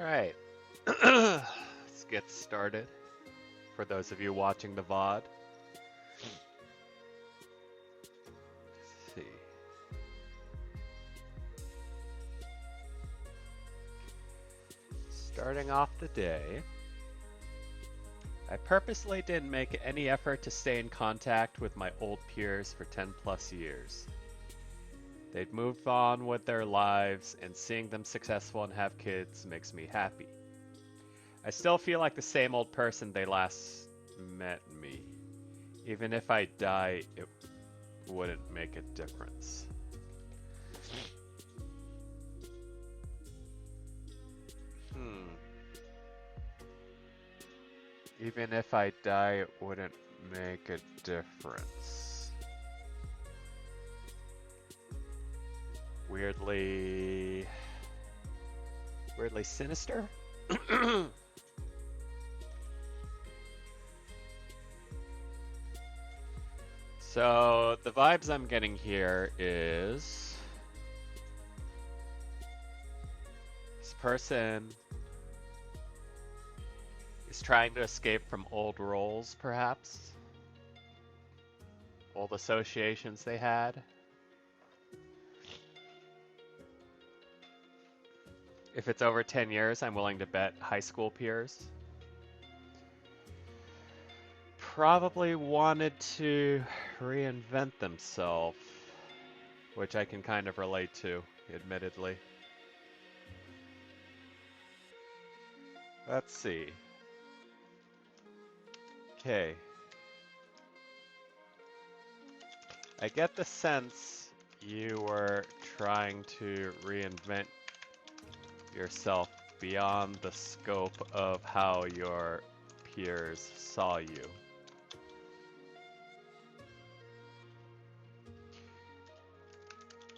Alright, let's get started. For those of you watching the VOD, let's see. Starting off the day, I purposely didn't make any effort to stay in contact with my old peers for 10 plus years. They'd moved on with their lives, and seeing them successful and have kids makes me happy. I still feel like the same old person they last met me. Even if I die, it wouldn't make a difference. Even if I die, it wouldn't make a difference. Weirdly sinister? So the vibes I'm getting here is this person is trying to escape from old roles, perhaps. Old associations they had. If it's over 10 years, I'm willing to bet high school peers. Probably wanted to reinvent themselves, which I can kind of relate to, admittedly. Let's see. Okay. I get the sense you were trying to reinvent yourself beyond the scope of how your peers saw you.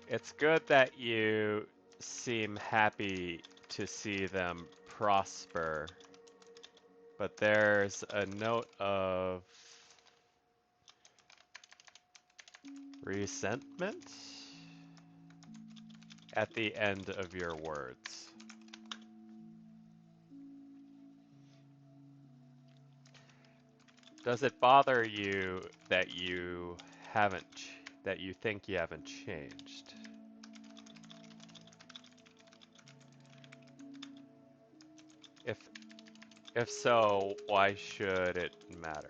It's good that you seem happy to see them prosper, but there's a note of resentment at the end of your words. Does it bother you that you think you haven't changed? If so, why should it matter?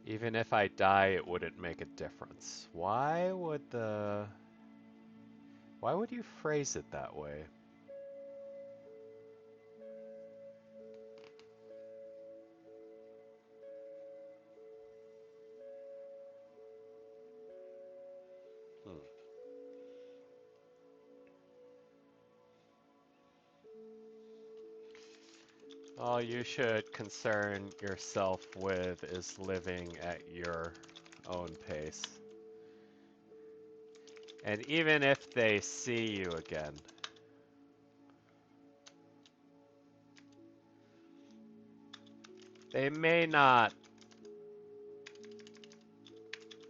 Even if I die, it wouldn't make a difference. Why would you phrase it that way? All you should concern yourself with is living at your own pace. And even if they see you again, they may not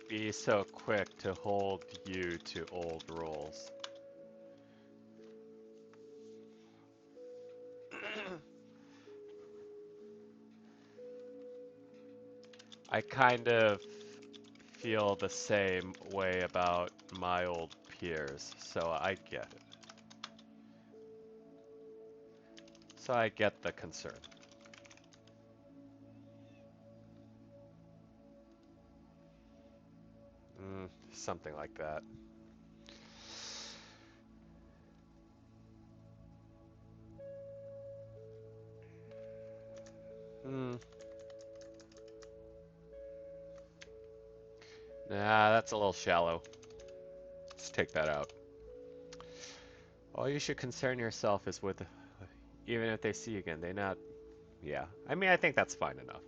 be so quick to hold you to old rules. I kind of feel the same way about my old peers, so I get it. So I get the concern. Something like that. Nah, that's a little shallow. Let's take that out. All you should concern yourself is with, even if they see you again, yeah. I mean, I think that's fine enough.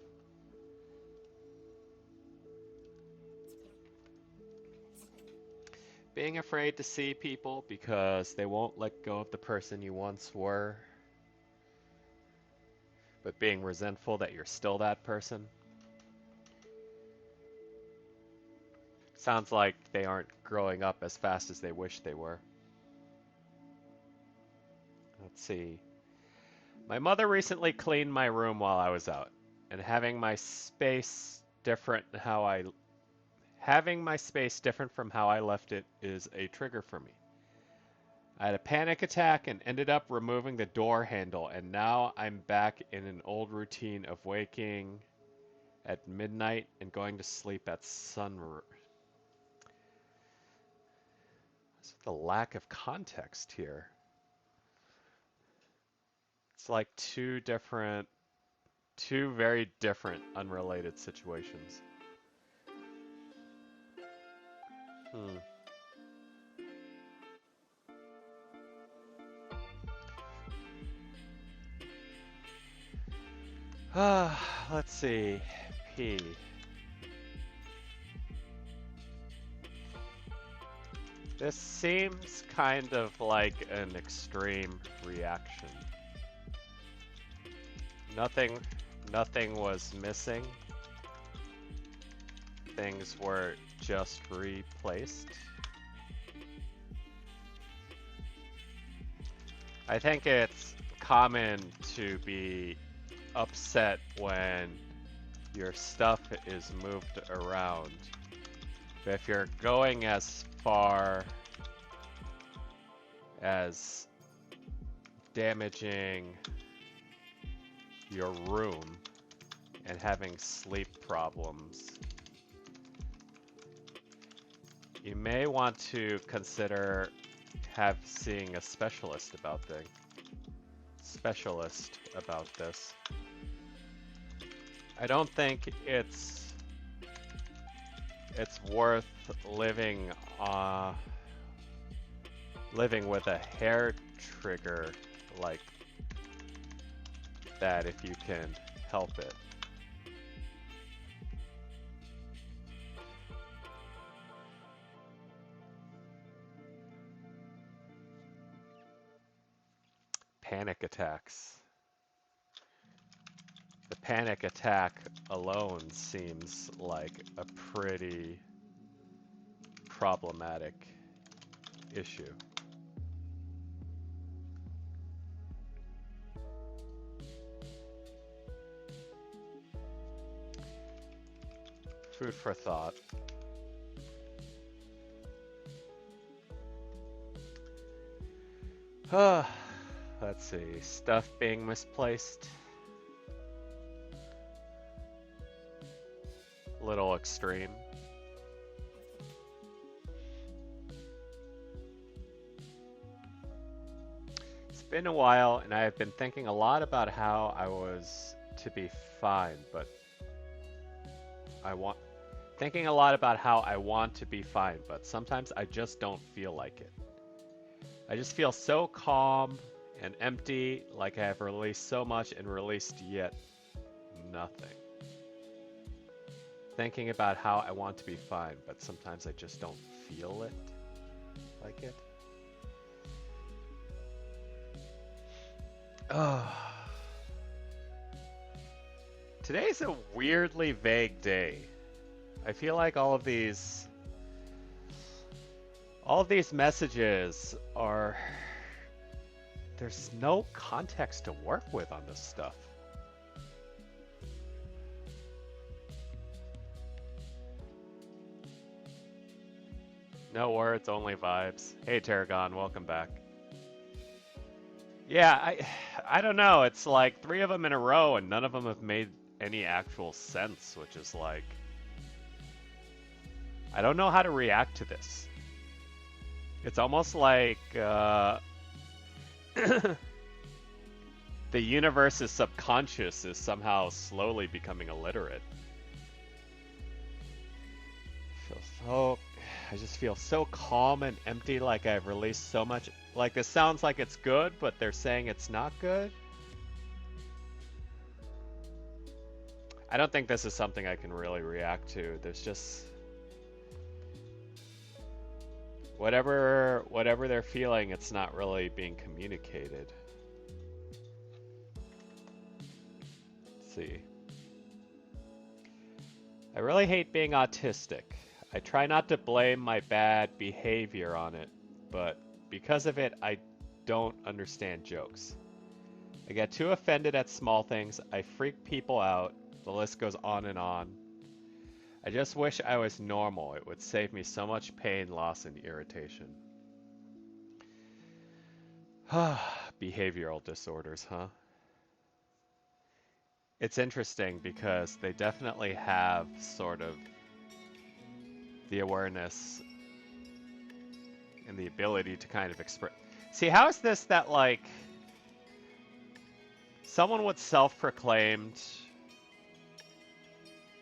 Being afraid to see people because they won't let go of the person you once were. but being resentful that you're still that person. Sounds like they aren't growing up as fast as they wish they were. Let's see. My mother recently cleaned my room while I was out, and having my space different from how I left it is a trigger for me. I had a panic attack and ended up removing the door handle, and now I'm back in an old routine of waking at midnight and going to sleep at sunrise. The lack of context here. It's like two very different, unrelated situations. Let's see. P. This seems kind of like an extreme reaction. Nothing was missing. Things were just replaced. I think it's common to be upset when your stuff is moved around. But if you're going as far as damaging your room and having sleep problems, you may want to consider seeing a specialist about this. I don't think it's worth living with a hair trigger like that if you can help it. Panic attacks. The panic attack alone seems like a pretty problematic issue. Food for thought. Let's see. Stuff being misplaced. Little extreme. It's been a while, and I have been thinking a lot about how I was to be fine, but thinking a lot about how I want to be fine, but sometimes I just don't feel like it. I just feel so calm and empty, like I have released so much and released yet nothing. Thinking about how I want to be fine, but sometimes I just don't feel it like it. Today's a weirdly vague day. I feel like all of these messages are, there's no context to work with on this stuff. No words, only vibes. Hey Tarragon, welcome back. Yeah, I don't know. It's like 3 of them in a row and none of them have made any actual sense, which is like, I don't know how to react to this. It's almost like the universe's subconscious is somehow slowly becoming illiterate. I just feel so calm and empty, like I've released so much. Like this sounds like it's good, but they're saying it's not good. I don't think this is something I can really react to. There's just whatever they're feeling, it's not really being communicated. see. I really hate being autistic. I try not to blame my bad behavior on it, but because of it, I don't understand jokes. I get too offended at small things, I freak people out, the list goes on and on. I just wish I was normal. It would save me so much pain, loss, and irritation. Behavioral disorders, huh? It's interesting because they definitely have sort of the awareness and the ability to kind of express. See, how is this that, like, someone with self-proclaimed,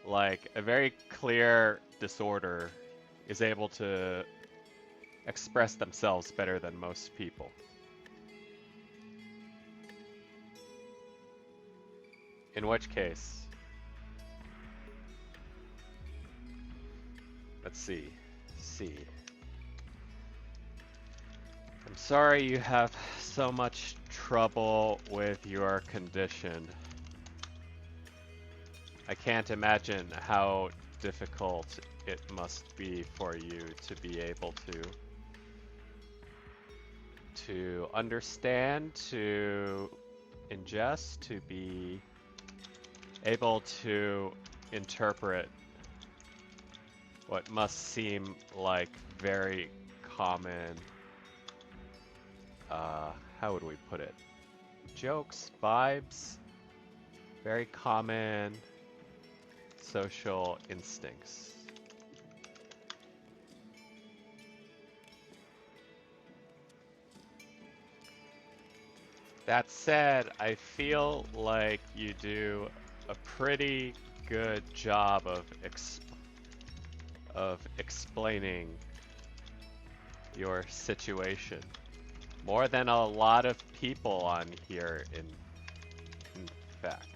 like, a very clear disorder is able to express themselves better than most people? In which case, let's see. I'm sorry you have so much trouble with your condition. I can't imagine how difficult it must be for you to be able to understand, to ingest, to be able to interpret what must seem like very common, how would we put it? Jokes, vibes, very common social instincts. That said, I feel like you do a pretty good job of explaining your situation. More than a lot of people on here, in fact.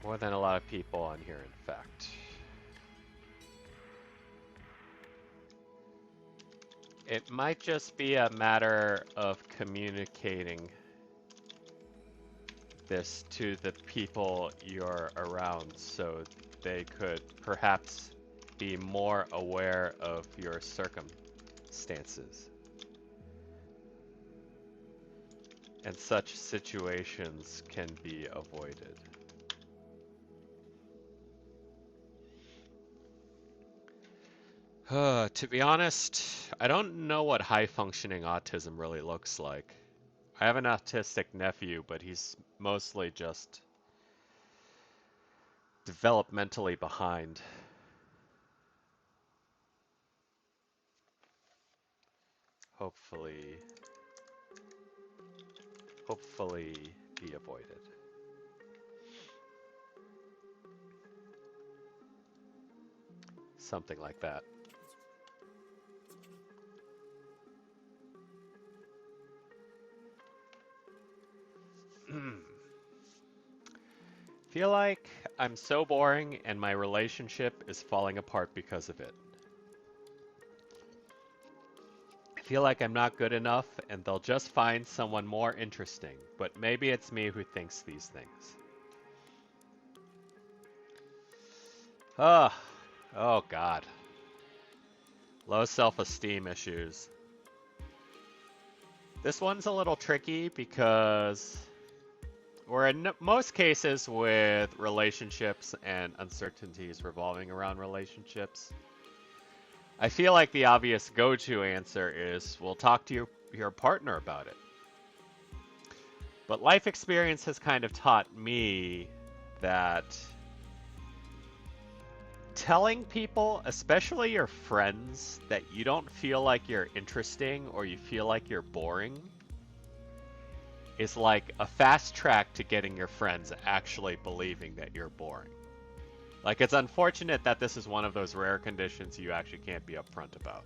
More than a lot of people on here, in fact. It might just be a matter of communicating this to the people you're around so they could perhaps be more aware of your circumstances. And such situations can be avoided. To be honest, I don't know what high-functioning autism really looks like. I have an autistic nephew, but he's mostly just developmentally behind. Hopefully be avoided. Something like that. Feel like I'm so boring and my relationship is falling apart because of it. I feel like I'm not good enough and they'll just find someone more interesting, but maybe it's me who thinks these things. Oh God. Low self-esteem issues. This one's a little tricky because or in most cases with relationships and uncertainties revolving around relationships, I feel like the obvious go-to answer is, well, talk to your partner about it. But life experience has kind of taught me that telling people, especially your friends, that you don't feel like you're interesting or you feel like you're boring is like a fast track to getting your friends actually believing that you're boring. Like, it's unfortunate that this is one of those rare conditions you actually can't be upfront about.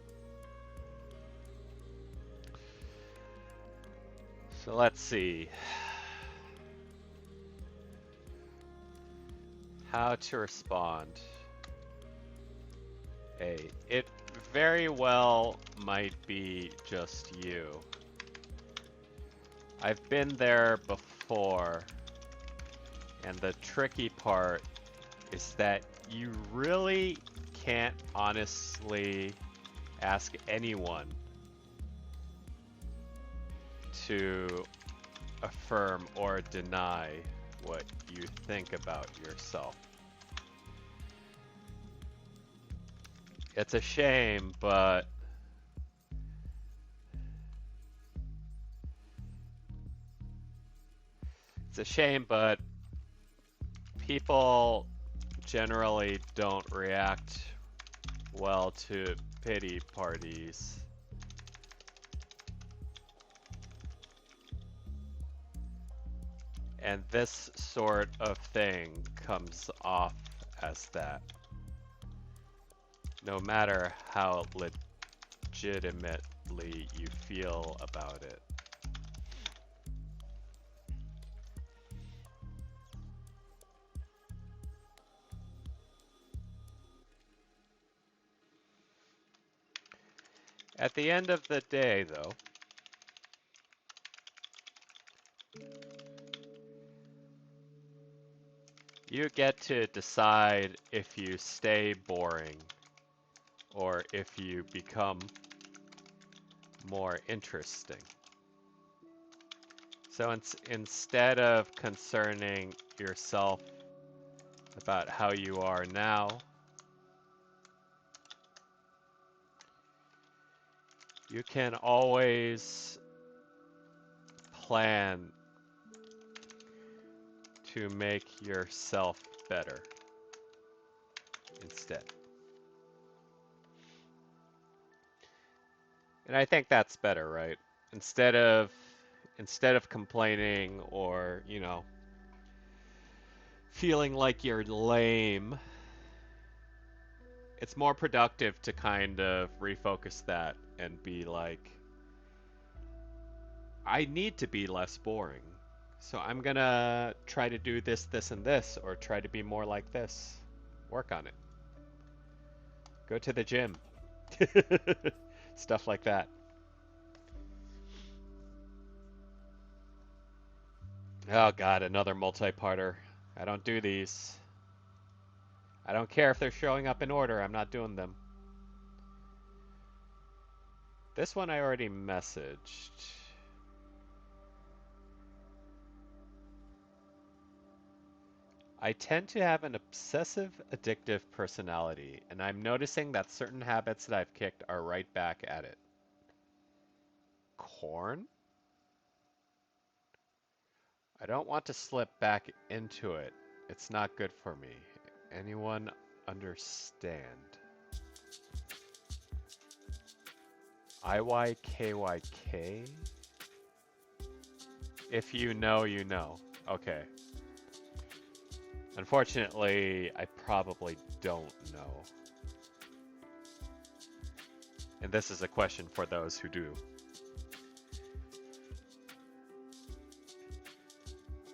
So let's see. How to respond. A. It very well might be just you. I've been there before, and the tricky part is that you really can't honestly ask anyone to affirm or deny what you think about yourself. It's a shame, but people generally don't react well to pity parties. And this sort of thing comes off as that. No matter how legitimately you feel about it. At the end of the day, though, you get to decide if you stay boring or if you become more interesting. So instead of concerning yourself about how you are now, you can always plan to make yourself better instead. And I think that's better, right? Instead of complaining or, you know, feeling like you're lame, it's more productive to kind of refocus that and be like, I need to be less boring. So I'm gonna try to do this, this, and this, or try to be more like this. Work on it. Go to the gym. Stuff like that. Oh god, another multi-parter. I don't do these. I don't care if they're showing up in order, I'm not doing them. This one I already messaged. I tend to have an obsessive, addictive personality, and I'm noticing that certain habits that I've kicked are right back at it. Corn? I don't want to slip back into it. It's not good for me. Anyone understand? IYKYK? If you know, you know. Okay. Unfortunately, I probably don't know. And this is a question for those who do.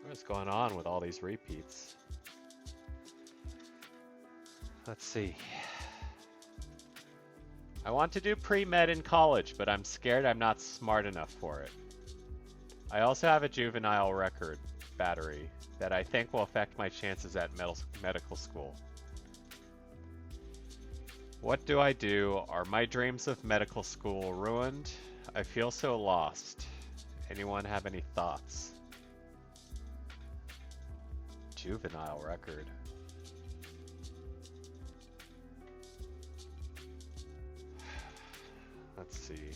What's going on with all these repeats? Let's see. I want to do pre-med in college, but I'm scared I'm not smart enough for it. I also have a juvenile record battery that I think will affect my chances at medical school. What do I do? Are my dreams of medical school ruined? I feel so lost. Anyone have any thoughts? Juvenile record. Let's see.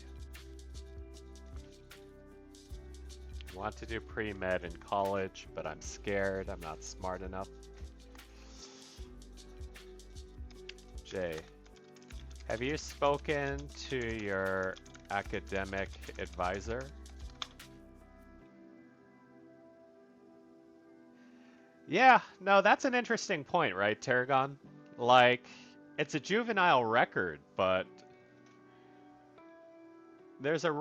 I want to do pre-med in college, but I'm scared I'm not smart enough. Jay, have you spoken to your academic advisor? Yeah, no, that's an interesting point, right, Tarragon? Like, it's a juvenile record, but there's a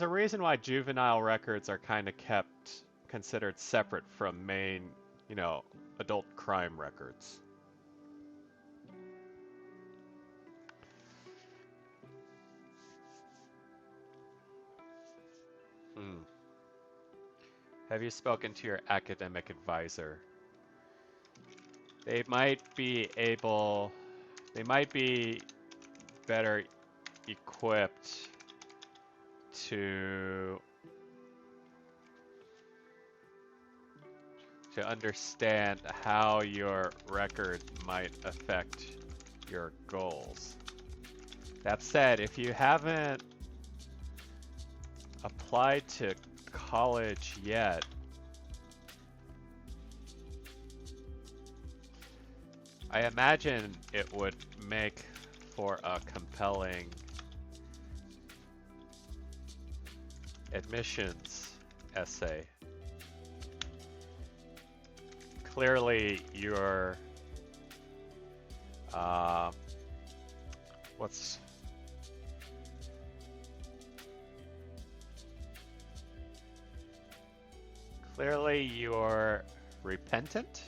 reason why juvenile records are kind of kept considered separate from main you know, adult crime records. Hmm. Have you spoken to your academic advisor? They might be able, they might be better equipped to understand how your record might affect your goals. That said, if you haven't applied to college yet, I imagine it would make for a compelling admissions essay. Clearly, you're what's clearly you're repentant.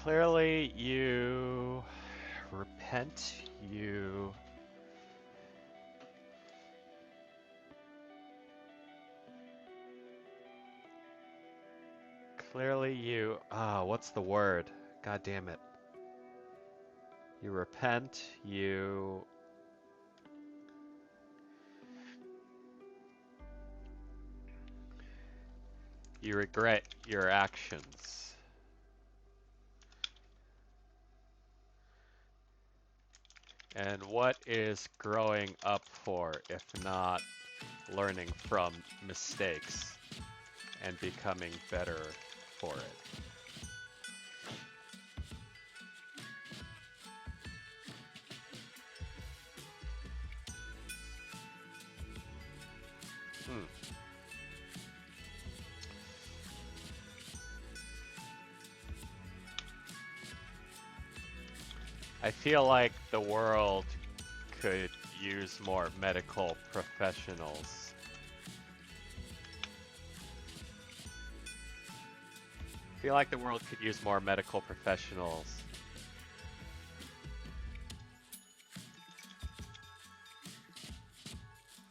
Clearly you repent. You clearly you what's the word? God damn it. You repent, you regret your actions. And what is growing up for if not learning from mistakes and becoming better for it? Hmm. I feel like the world could use more medical professionals. I feel like the world could use more medical professionals.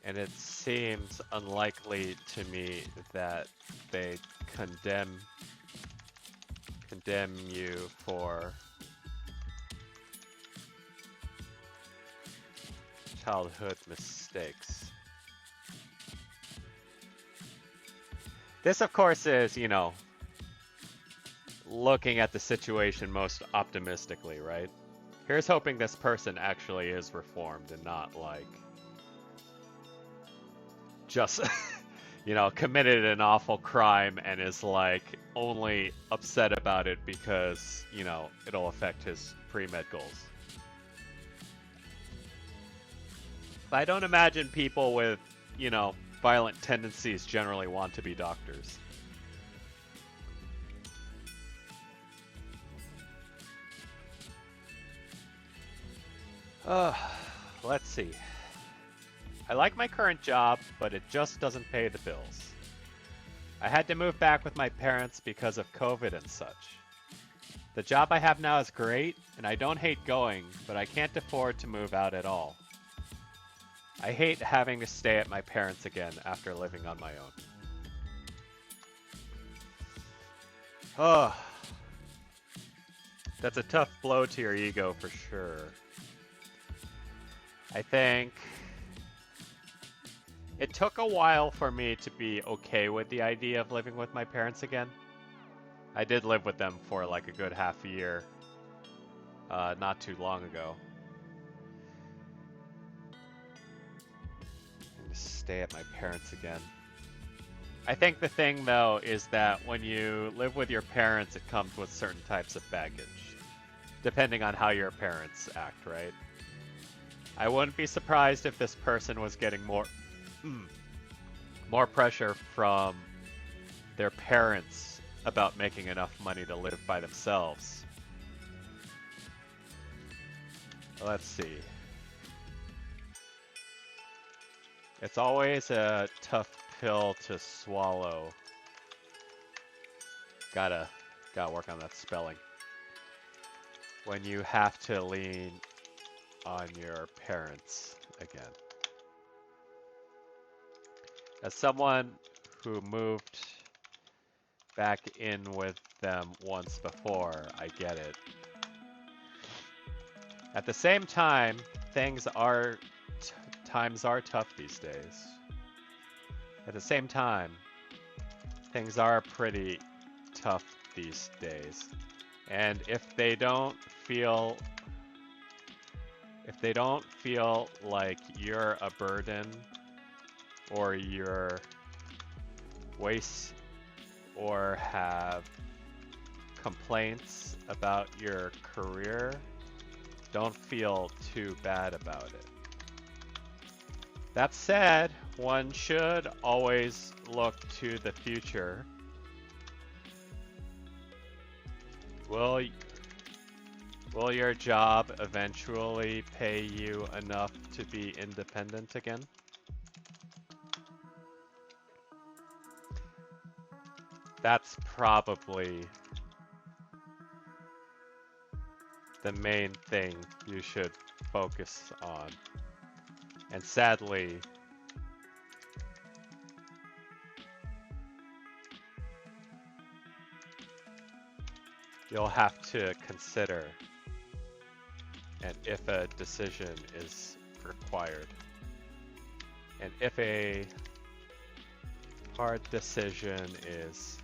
And it seems unlikely to me that they condemn you for childhood mistakes. This, of course, is, you know, looking at the situation most optimistically, right? Here's hoping this person actually is reformed and not, like, just, you know, committed an awful crime and is, like, only upset about it because, you know, it'll affect his pre-med goals. But I don't imagine people with, you know, violent tendencies generally want to be doctors. Let's see. I like my current job, but it just doesn't pay the bills. I had to move back with my parents because of COVID and such. The job I have now is great, and I don't hate going, but I can't afford to move out at all. I hate having to stay at my parents' again after living on my own. Oh, that's a tough blow to your ego for sure. I think it took a while for me to be okay with the idea of living with my parents again. I did live with them for like a good half a year, not too long ago. And to stay at my parents again. I think the thing though is that when you live with your parents, it comes with certain types of baggage, depending on how your parents act, right? I wouldn't be surprised if this person was getting more pressure from their parents about making enough money to live by themselves. Let's see. It's always a tough pill to swallow. Gotta work on that spelling. When you have to lean on your parents again. As someone who moved back in with them once before, I get it. At the same time, times are tough these days. At the same time, things are pretty tough these days. And if they don't feel like you're a burden or you're waste or have complaints about your career, don't feel too bad about it. That said, one should always look to the future. Will your job eventually pay you enough to be independent again? That's probably the main thing you should focus on. And sadly, you'll have to consider and if a decision is required. And if a hard decision is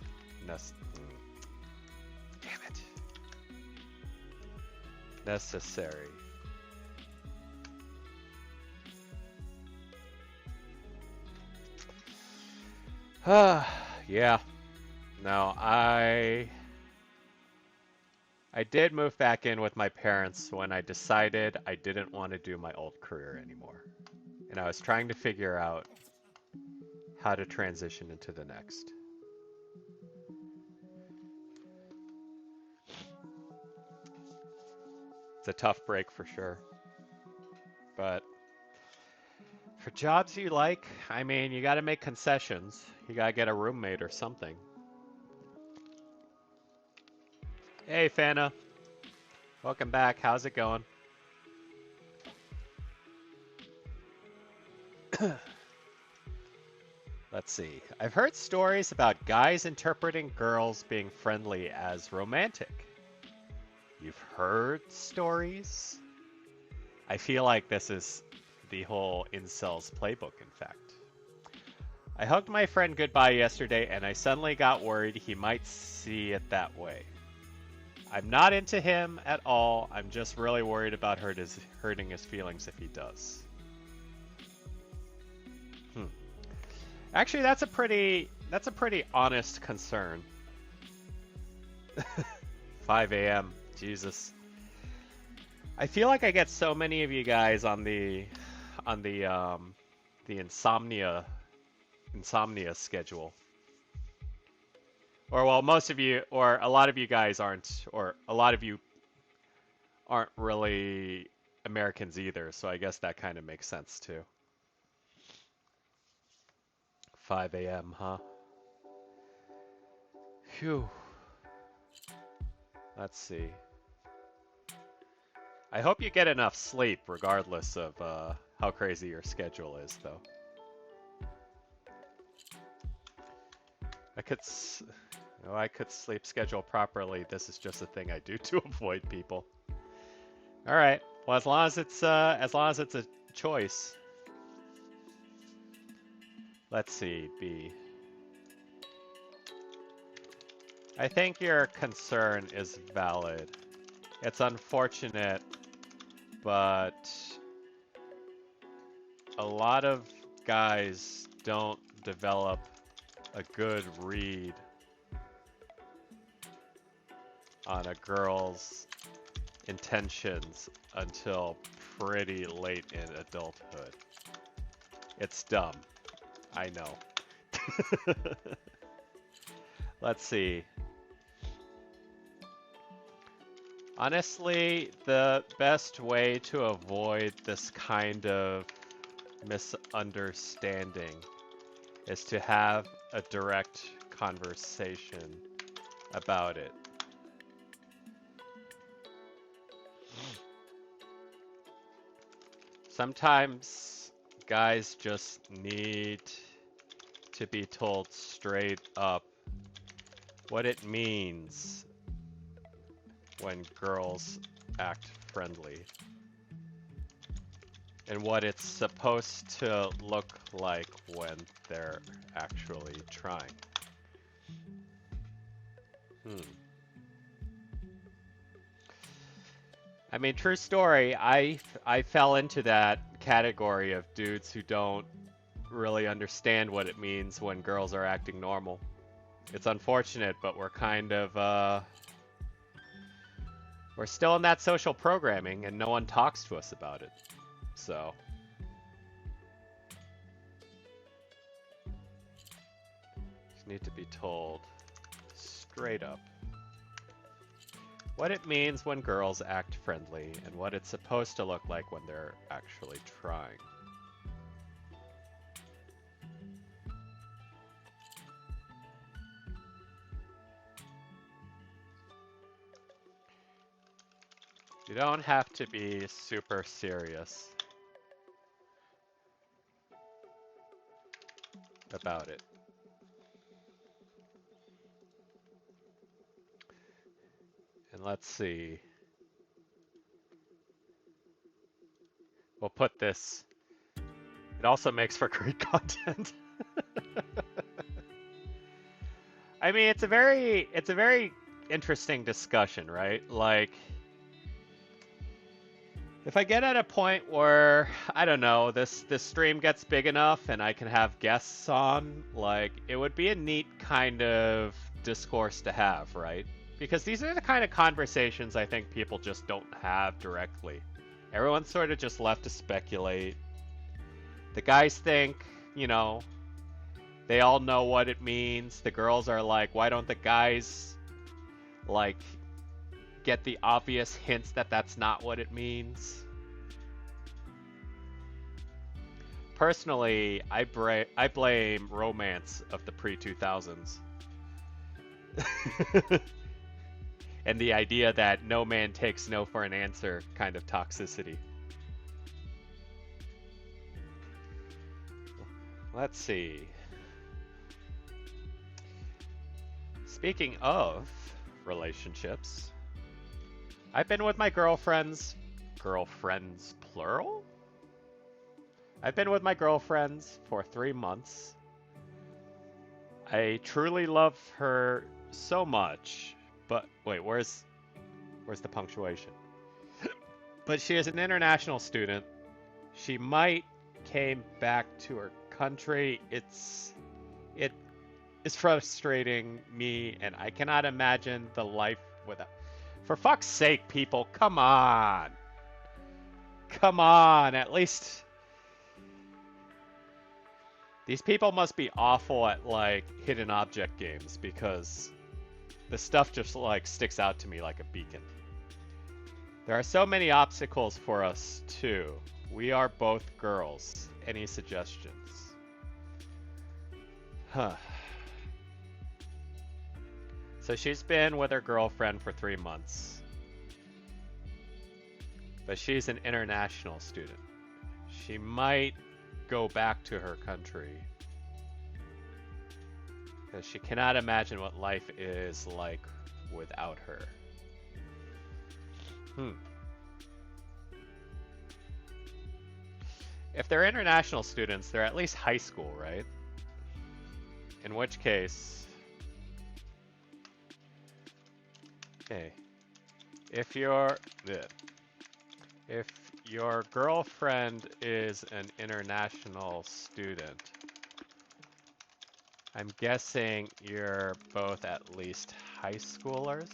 necessary. Yeah. No, I did move back in with my parents when I decided I didn't want to do my old career anymore. And I was trying to figure out how to transition into the next. It's a tough break for sure. But for jobs you like, I mean, you gotta make concessions. You gotta get a roommate or something. Hey, Fana. Welcome back. How's it going? Let's see. I've heard stories about guys interpreting girls being friendly as romantic. You've heard stories? I feel like this is the whole incels playbook, in fact. I hugged my friend goodbye yesterday and I suddenly got worried he might see it that way. I'm not into him at all. I'm just really worried about hurting his feelings if he does. Actually, that's a pretty honest concern. 5 a.m. Jesus. I feel like I get so many of you guys on the insomnia schedule. Or well, most of you, or a lot of you guys aren't, or a lot of you aren't really Americans either, so I guess that kind of makes sense too. 5 a.m., huh? Phew. Let's see. I hope you get enough sleep, regardless of how crazy your schedule is, though. I could sleep schedule properly. This is just a thing I do to avoid people. All right. Well, as long as it's a choice. Let's see, B. I think your concern is valid. It's unfortunate, but a lot of guys don't develop a good read on a girl's intentions until pretty late in adulthood. It's dumb. I know. Let's see. Honestly, the best way to avoid this kind of misunderstanding is to have a direct conversation about it. Sometimes guys just need to be told straight up what it means when girls act friendly and what it's supposed to look like when they're actually trying. I mean, true story, I fell into that category of dudes who don't really understand what it means when girls are acting normal. It's unfortunate, but we're kind of we're still in that social programming and no one talks to us about it. So just need to be told straight up what it means when girls act friendly and what it's supposed to look like when they're actually trying. You don't have to be super serious about it. And let's see. We'll put this. It also makes for great content. I mean, it's a very interesting discussion, right? Like, if I get at a point where, I don't know, this stream gets big enough and I can have guests on, like, it would be a neat kind of discourse to have, right? Because these are the kind of conversations I think people just don't have directly. Everyone's sort of just left to speculate. The guys think, you know, they all know what it means. The girls are like, why don't the guys, like, get the obvious hints that that's not what it means? Personally, I blame romance of the pre-2000s. And the idea that no man takes no for an answer kind of toxicity. Let's see. Speaking of relationships, I've been with my girlfriends plural? I've been with my girlfriends for 3 months. I truly love her so much, but wait, where's the punctuation? But she is an international student. She might came back to her country. It is frustrating me, and I cannot imagine the life without. For fuck's sake, people, come on. Come on, at least. These people must be awful at, like, hidden object games, because the stuff just, like, sticks out to me like a beacon. There are so many obstacles for us, too. We are both girls. Any suggestions? Huh. So she's been with her girlfriend for 3 months. But she's an international student. She might go back to her country. Because she cannot imagine what life is like without her. If they're international students, they're at least high school, right? In which case... Okay. If your girlfriend is an international student, I'm guessing you're both at least high schoolers?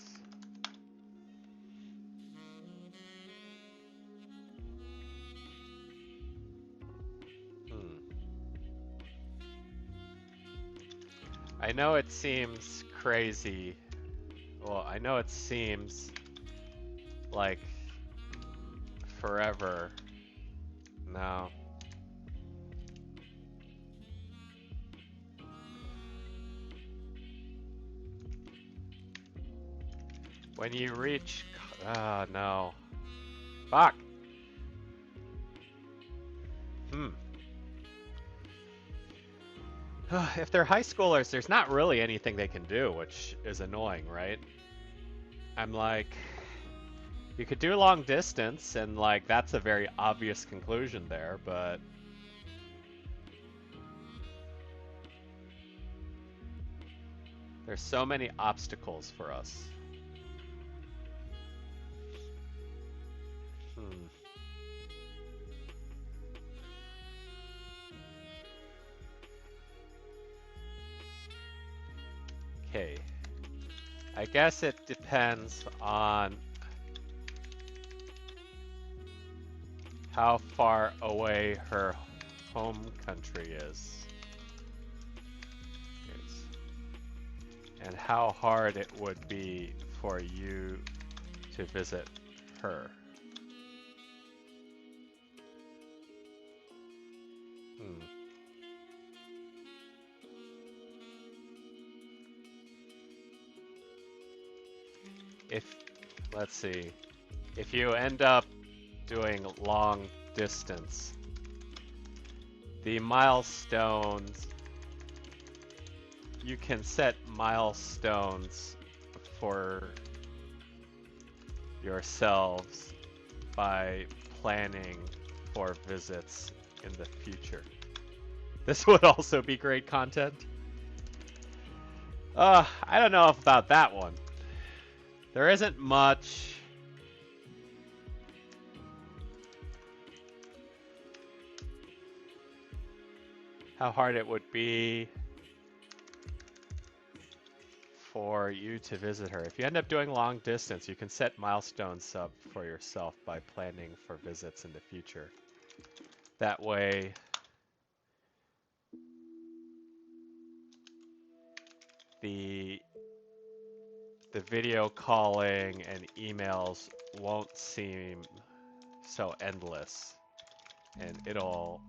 I know it seems crazy. Well, I know it seems like forever now. When you reach... Ah, no. Fuck! Hmm. If they're high schoolers, there's not really anything they can do, which is annoying, right? I'm like... You could do long distance, and like, that's a very obvious conclusion there, but... There's so many obstacles for us. Hmm. Okay. I guess it depends on how far away her home country is. And how hard it would be for you to visit her. Hmm. If, let's see, if you end up doing long distance, the milestones, you can set milestones for yourselves by planning for visits in the future. This would also be great content. I don't know about that one. There isn't much. How hard it would be for you to visit her. If you end up doing long distance, you can set milestones up for yourself by planning for visits in the future. That way, the video calling and emails won't seem so endless, and it'll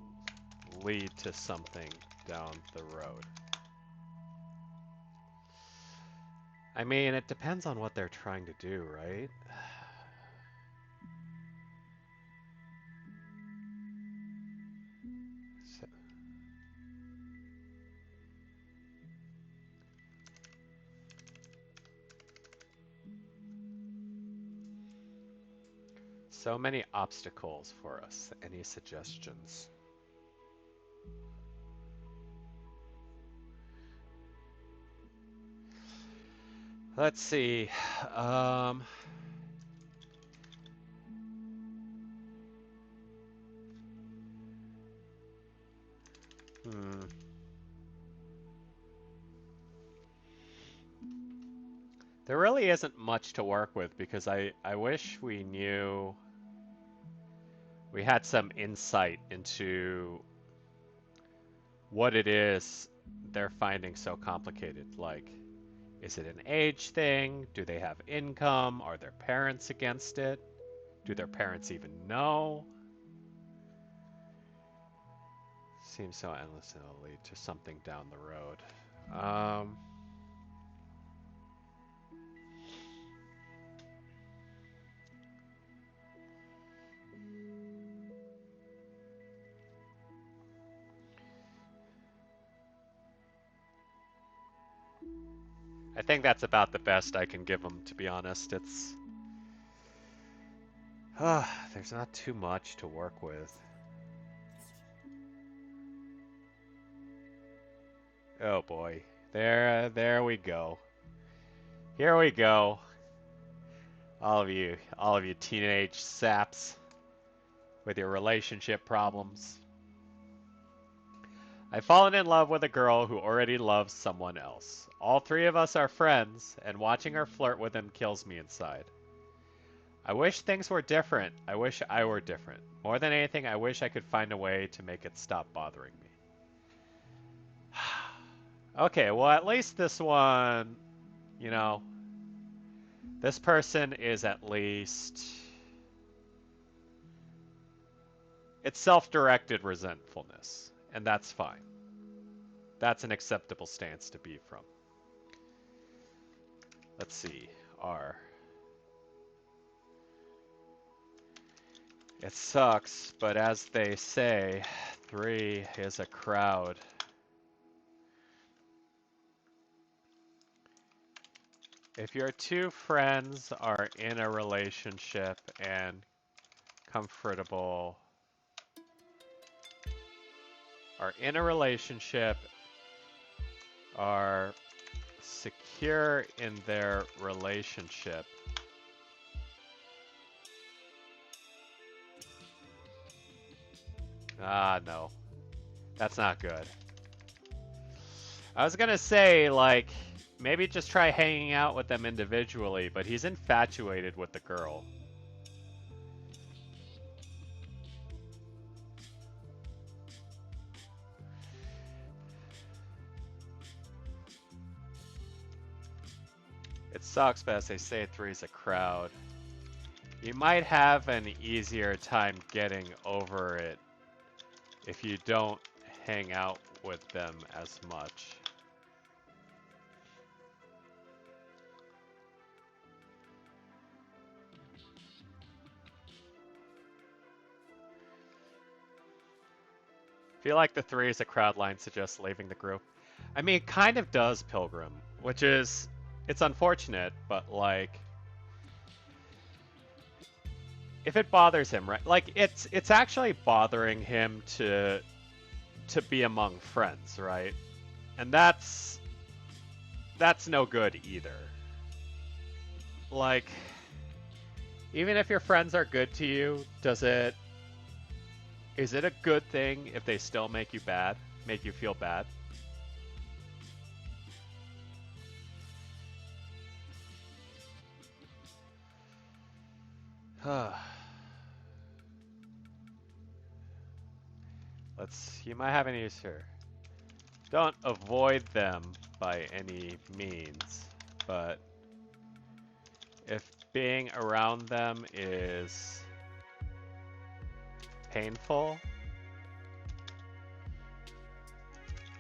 lead to something down the road. I mean, it depends on what they're trying to do, right? So many obstacles for us. Any suggestions? Let's see. Um, hmm. There really isn't much to work with because I wish we knew, we had some insight into what it is they're finding so complicated. Like, is it an age thing? Do they have income? Are their parents against it? Do their parents even know? Seems so endless and it'll lead to something down the road. I think that's about the best I can give them, to be honest. It's... there's not too much to work with. Oh boy. There we go. Here we go. All of you teenage saps with your relationship problems. I've fallen in love with a girl who already loves someone else. All three of us are friends, and watching her flirt with him kills me inside. I wish things were different. I wish I were different. More than anything, I wish I could find a way to make it stop bothering me. Okay, well, at least this one, you know, this person is at least... It's self-directed resentfulness, and that's fine. That's an acceptable stance to be from. Let's see. R. It sucks, but as they say, 3 is a crowd. If your two friends are in a relationship and comfortable, are in a relationship, are secure in their relationship, no. That's not good. I was gonna say, like, maybe just try hanging out with them individually, but he's infatuated with the girl. It sucks, but as they say, 3's a crowd. You might have an easier time getting over it if you don't hang out with them as much. I feel like the 3 is a crowd line suggests leaving the group. I mean, it kind of does, Pilgrim, which is, it's unfortunate, but like, if it bothers him, right? Like, it's actually bothering him to be among friends, right? And that's no good either. Like, even if your friends are good to you, is it a good thing if they still make you feel bad? You might have an answer. Don't avoid them by any means, but if being around them is painful,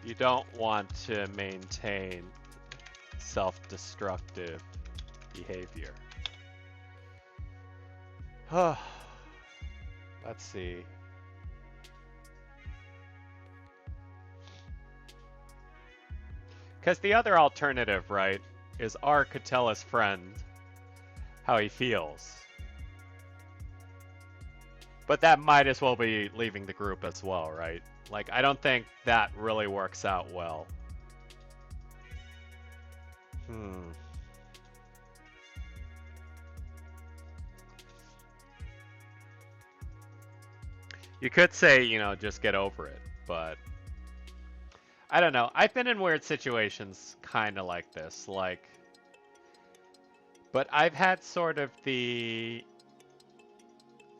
you don't want to maintain self-destructive behavior. Let's see. Because the other alternative, right, is R could tell his friend how he feels. But that might as well be leaving the group as well, right? Like, I don't think that really works out well. You could say, just get over it, but I don't know. I've been in weird situations kind of like this, but I've had sort of the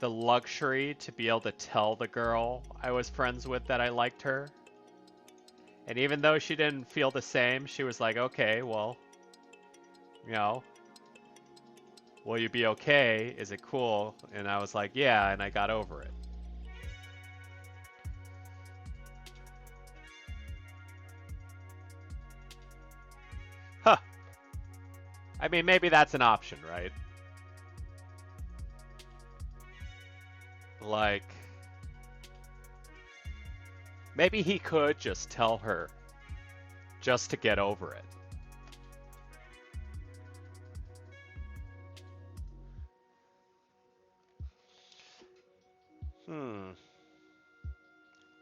luxury to be able to tell the girl I was friends with that I liked her. And even though she didn't feel the same, she was like, okay, well, will you be okay? Is it cool? And I was like, yeah, and I got over it. Huh. I mean, maybe that's an option, right? Like, maybe he could just tell her just to get over it.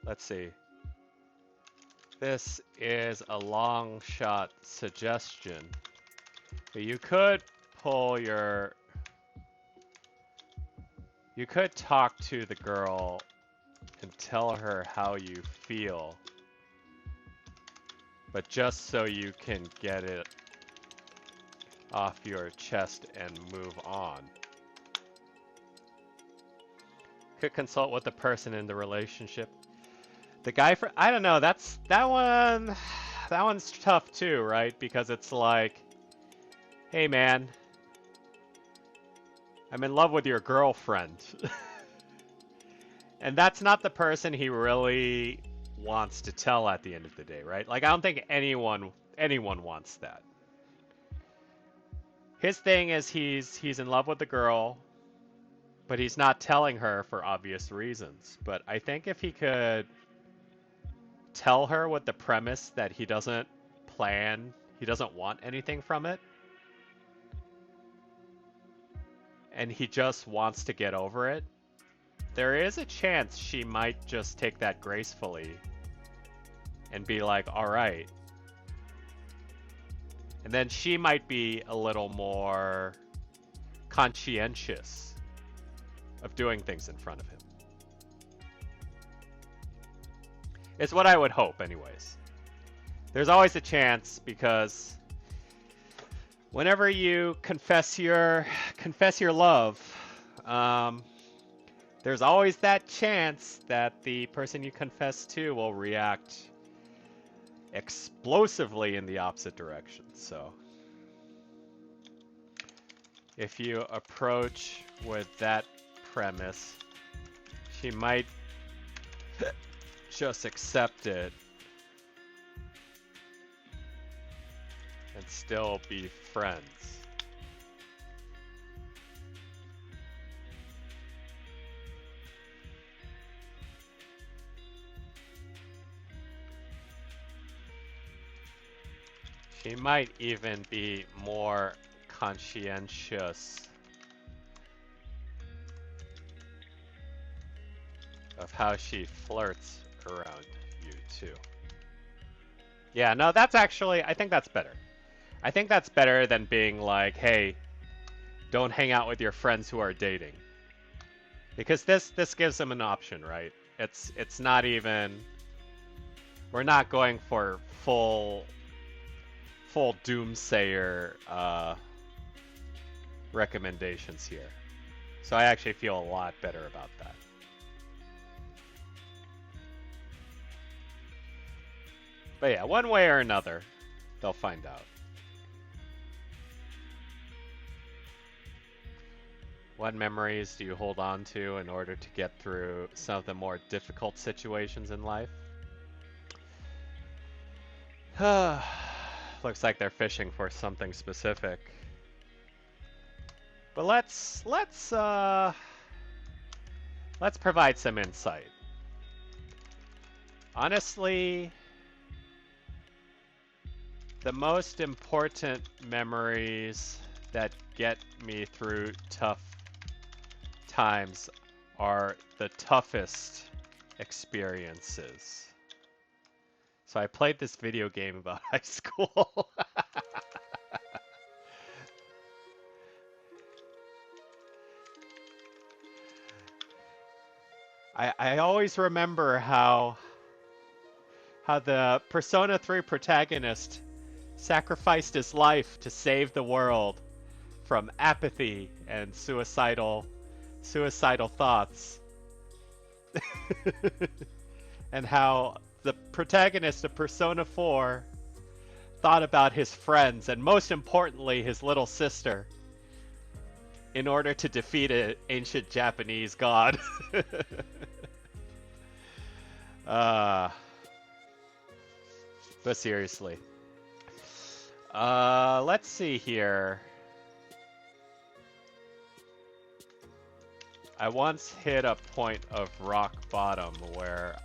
Let's see. This is a long shot suggestion. But you could you could talk to the girl and tell her how you feel. But just so you can get it off your chest and move on. Could consult with the person in the relationship. The guy I don't know, that one's tough too, right? Because it's like, hey man, I'm in love with your girlfriend. And that's not the person he really wants to tell at the end of the day, right? Like, I don't think anyone wants that. His thing is he's in love with the girl. But he's not telling her for obvious reasons. But I think if he could tell her with the premise that he doesn't want anything from it, and he just wants to get over it, there is a chance she might just take that gracefully and be like, all right. And then she might be a little more conscientious of doing things in front of him. It's what I would hope, anyways. There's always a chance, because whenever you confess your love, there's always that chance that the person you confess to will react explosively in the opposite direction. So if you approach with that premise, she might just accept it and still be friends. She might even be more conscientious of how she flirts around you too. Yeah, no, that's actually, I think that's better. I think that's better than being like, hey, don't hang out with your friends who are dating. Because this gives them an option, right? It's not even, we're not going for full doomsayer recommendations here. So I actually feel a lot better about that. But yeah, one way or another, they'll find out. What memories do you hold on to in order to get through some of the more difficult situations in life? Looks like they're fishing for something specific. But let's provide some insight. Honestly, the most important memories that get me through tough times are the toughest experiences. So I played this video game about high school. I always remember how the Persona 3 protagonist sacrificed his life to save the world from apathy and suicidal thoughts. And how the protagonist of Persona 4 thought about his friends, and most importantly, his little sister, in order to defeat an ancient Japanese god. But seriously. Let's see here. I once hit a point of rock bottom where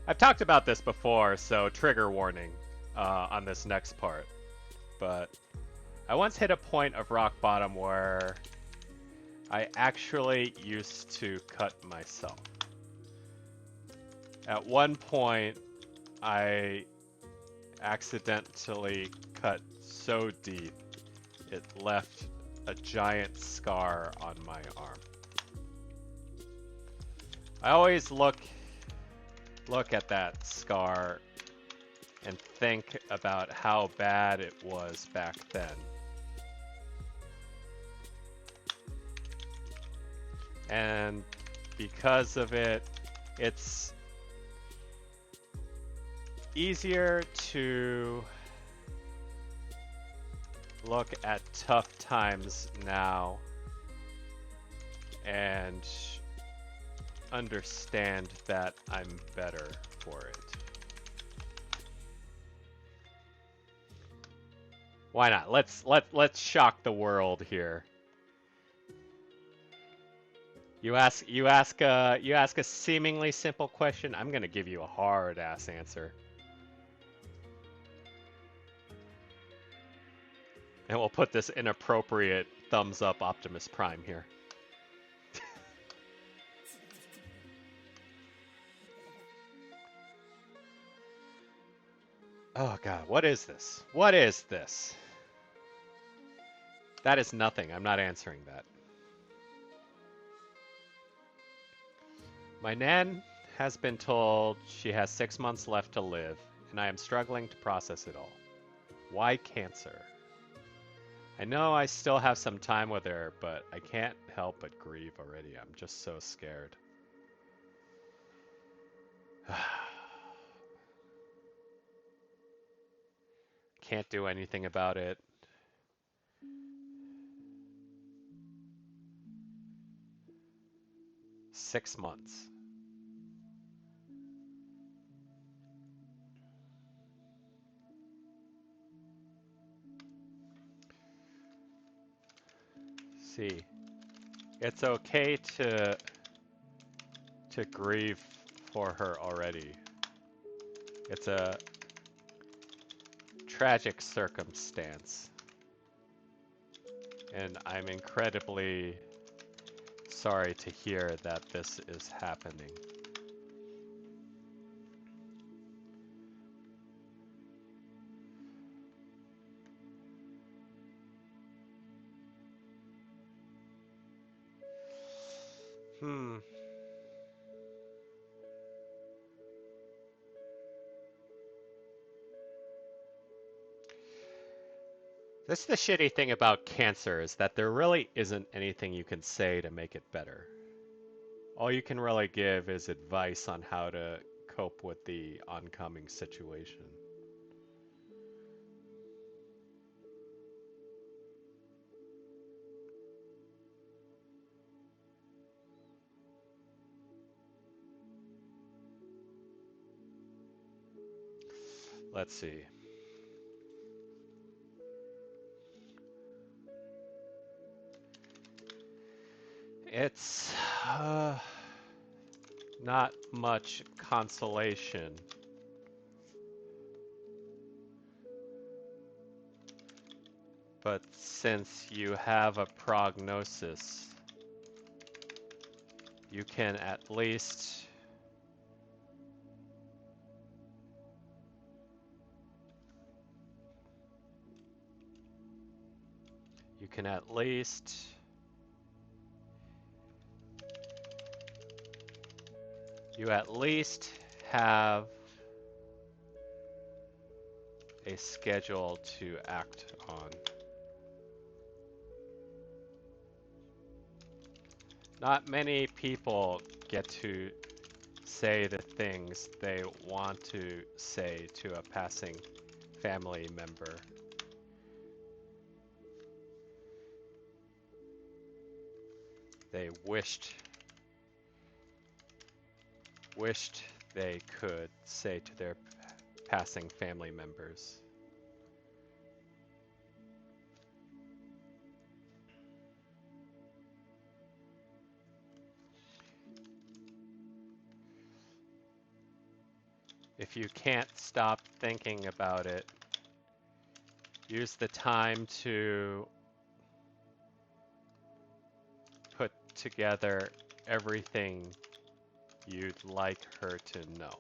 I've talked about this before, so trigger warning on this next part. But I once hit a point of rock bottom where I actually used to cut myself. At one point, I accidentally cut so deep it left a giant scar on my arm. I always look at that scar and think about how bad it was back then. And because of it, it's easier to look at tough times now and understand that I'm better for it. Why not? Let's shock the world here. You ask a seemingly simple question. I'm gonna give you a hard ass answer. And we'll put this inappropriate thumbs up Optimus Prime here. Oh god, what is this? What is this? That is nothing. I'm not answering that. My nan has been told she has 6 months left to live, and I am struggling to process it all. Why cancer? I know I still have some time with her, but I can't help but grieve already. I'm just so scared. Can't do anything about it. Six months. See, it's okay to grieve for her already. It's a tragic circumstance, and I'm incredibly sorry to hear that this is happening. That's the shitty thing about cancer, is that there really isn't anything you can say to make it better. All you can really give is advice on how to cope with the oncoming situation. Let's see. It's not much consolation. But since you have a prognosis, you can at least you at least have a schedule to act on. Not many people get to say the things they want to say to a passing family member. They wished they could say to their passing family members. If you can't stop thinking about it, use the time to put together everything you'd like her to know.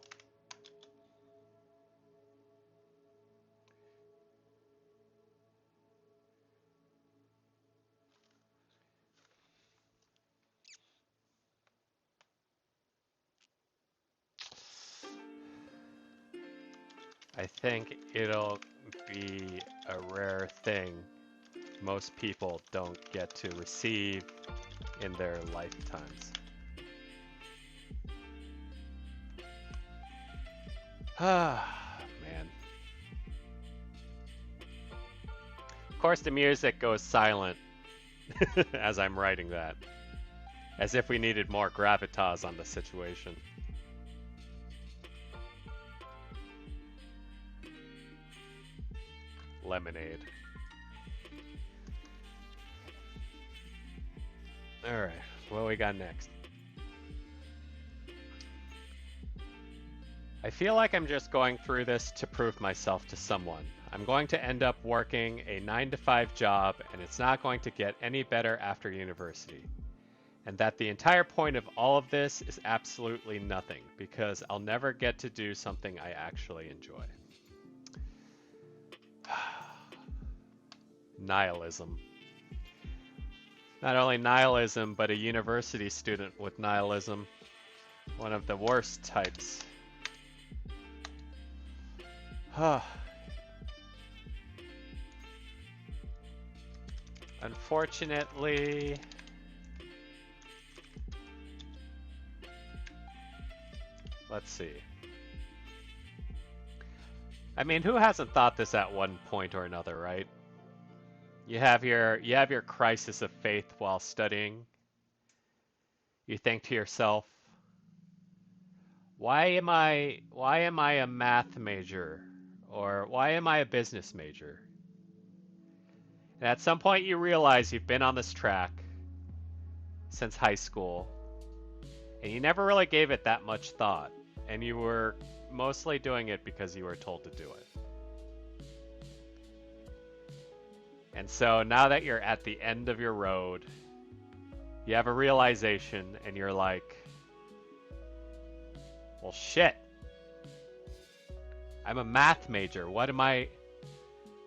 I think it'll be a rare thing most people don't get to receive in their lifetimes. Ah, man. Of course the music goes silent as I'm writing that. As if we needed more gravitas on the situation. Lemonade. Alright. What we got next? I feel like I'm just going through this to prove myself to someone. I'm going to end up working a 9-to-5 job, and it's not going to get any better after university. And that the entire point of all of this is absolutely nothing, because I'll never get to do something I actually enjoy. Nihilism. Not only nihilism, but a university student with nihilism. One of the worst types. Unfortunately, let's see. I mean, who hasn't thought this at one point or another, right? You have your crisis of faith while studying. You think to yourself, why am I a math major? Or why am I a business major? And at some point you realize you've been on this track since high school, and you never really gave it that much thought, and you were mostly doing it because you were told to do it. And so now that you're at the end of your road, you have a realization and you're like, well, shit. I'm a math major. What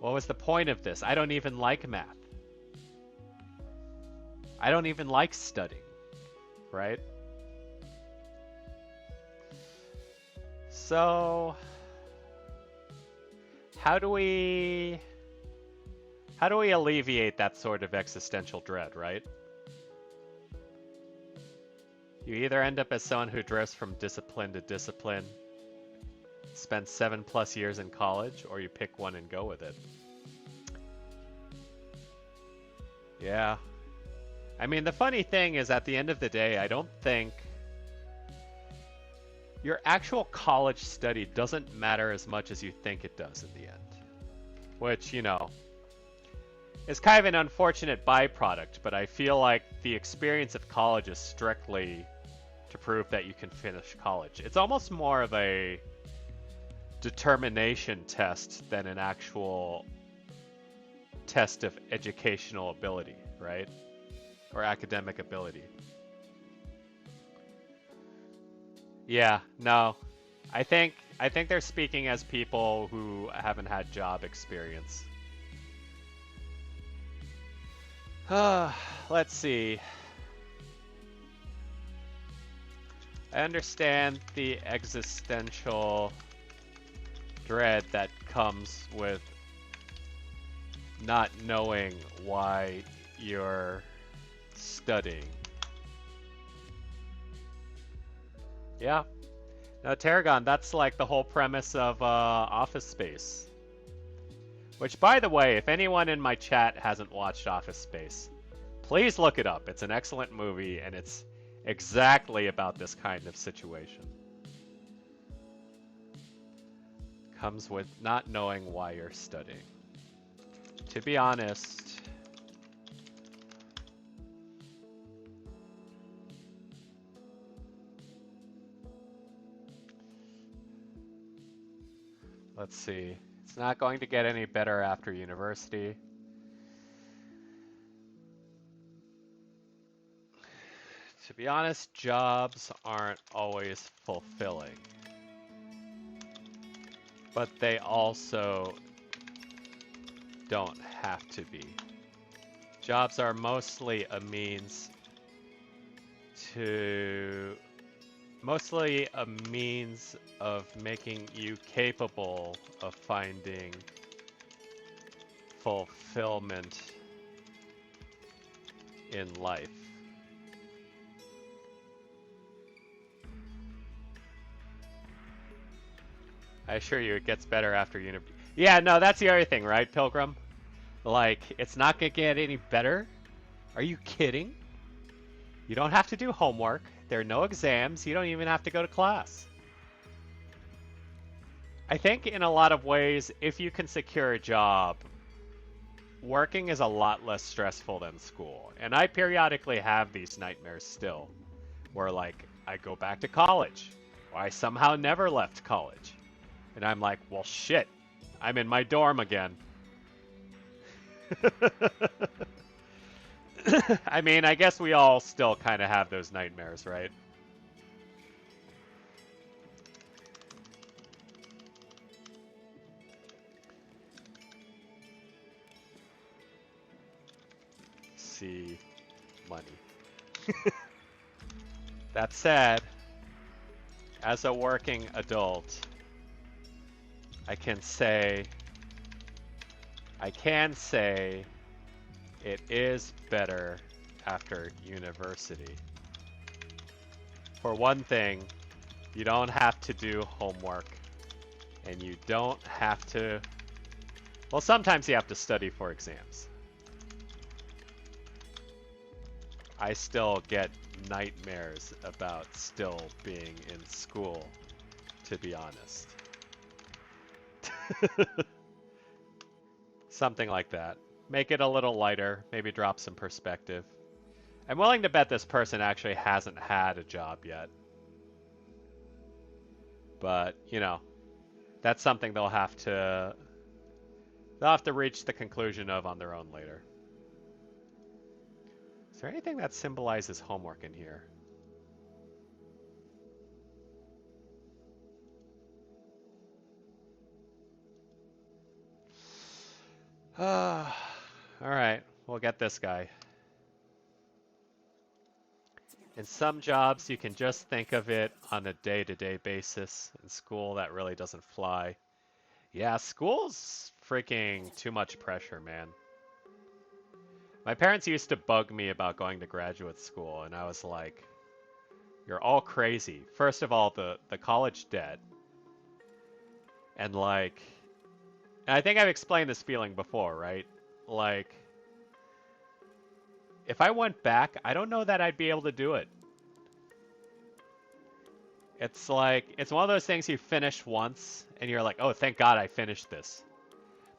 was the point of this? I don't even like math. I don't even like studying, right? So, how do we alleviate that sort of existential dread, right? You either end up as someone who drifts from discipline to discipline, spend 7+ years in college, or you pick one and go with it. Yeah. I mean, the funny thing is, at the end of the day, I don't think your actual college study doesn't matter as much as you think it does in the end. Which, you know, is kind of an unfortunate byproduct, but I feel like the experience of college is strictly to prove that you can finish college. It's almost more of a determination test than an actual test of educational ability, right? Or academic ability. Yeah, no. I think they're speaking as people who haven't had job experience. Let's see. I understand the existential dread that comes with not knowing why you're studying. Yeah. Now, Tarragon, that's like the whole premise of Office Space. Which, by the way, if anyone in my chat hasn't watched Office Space, please look it up. It's an excellent movie, and it's exactly about this kind of situation. Comes with not knowing why you're studying. To be honest, let's see. It's not going to get any better after university. To be honest, jobs aren't always fulfilling. But they also don't have to be. Jobs are mostly a means of making you capable of finding fulfillment in life. I assure you it gets better after university. Yeah, no, that's the other thing, right, Pilgrim? Like, it's not gonna get any better? Are you kidding? You don't have to do homework. There are no exams. You don't even have to go to class. I think in a lot of ways, if you can secure a job, working is a lot less stressful than school. And I periodically have these nightmares still, where like I go back to college, or I somehow never left college. And I'm like, well, shit, I'm in my dorm again. I mean, I guess we all still kind of have those nightmares, right? See, money. That said, as a working adult, I can say it is better after university. For one thing, you don't have to do homework, and you don't have to, well, sometimes you have to study for exams. I still get nightmares about still being in school, to be honest. Something like that. Make it a little lighter, maybe drop some perspective. I'm willing to bet this person actually hasn't had a job yet. But, you know, that's something they'll have to reach the conclusion of on their own later. Is there anything that symbolizes homework in here? All right, we'll get this guy. In some jobs, you can just think of it on a day-to-day basis. In school, that really doesn't fly. Yeah, school's freaking too much pressure, man. My parents used to bug me about going to graduate school, and I was like, you're all crazy. First of all, the college debt. And like, and I think I've explained this feeling before, right? Like, if I went back, I don't know that I'd be able to do it. It's like, it's one of those things you finish once, and you're like, oh, thank God I finished this.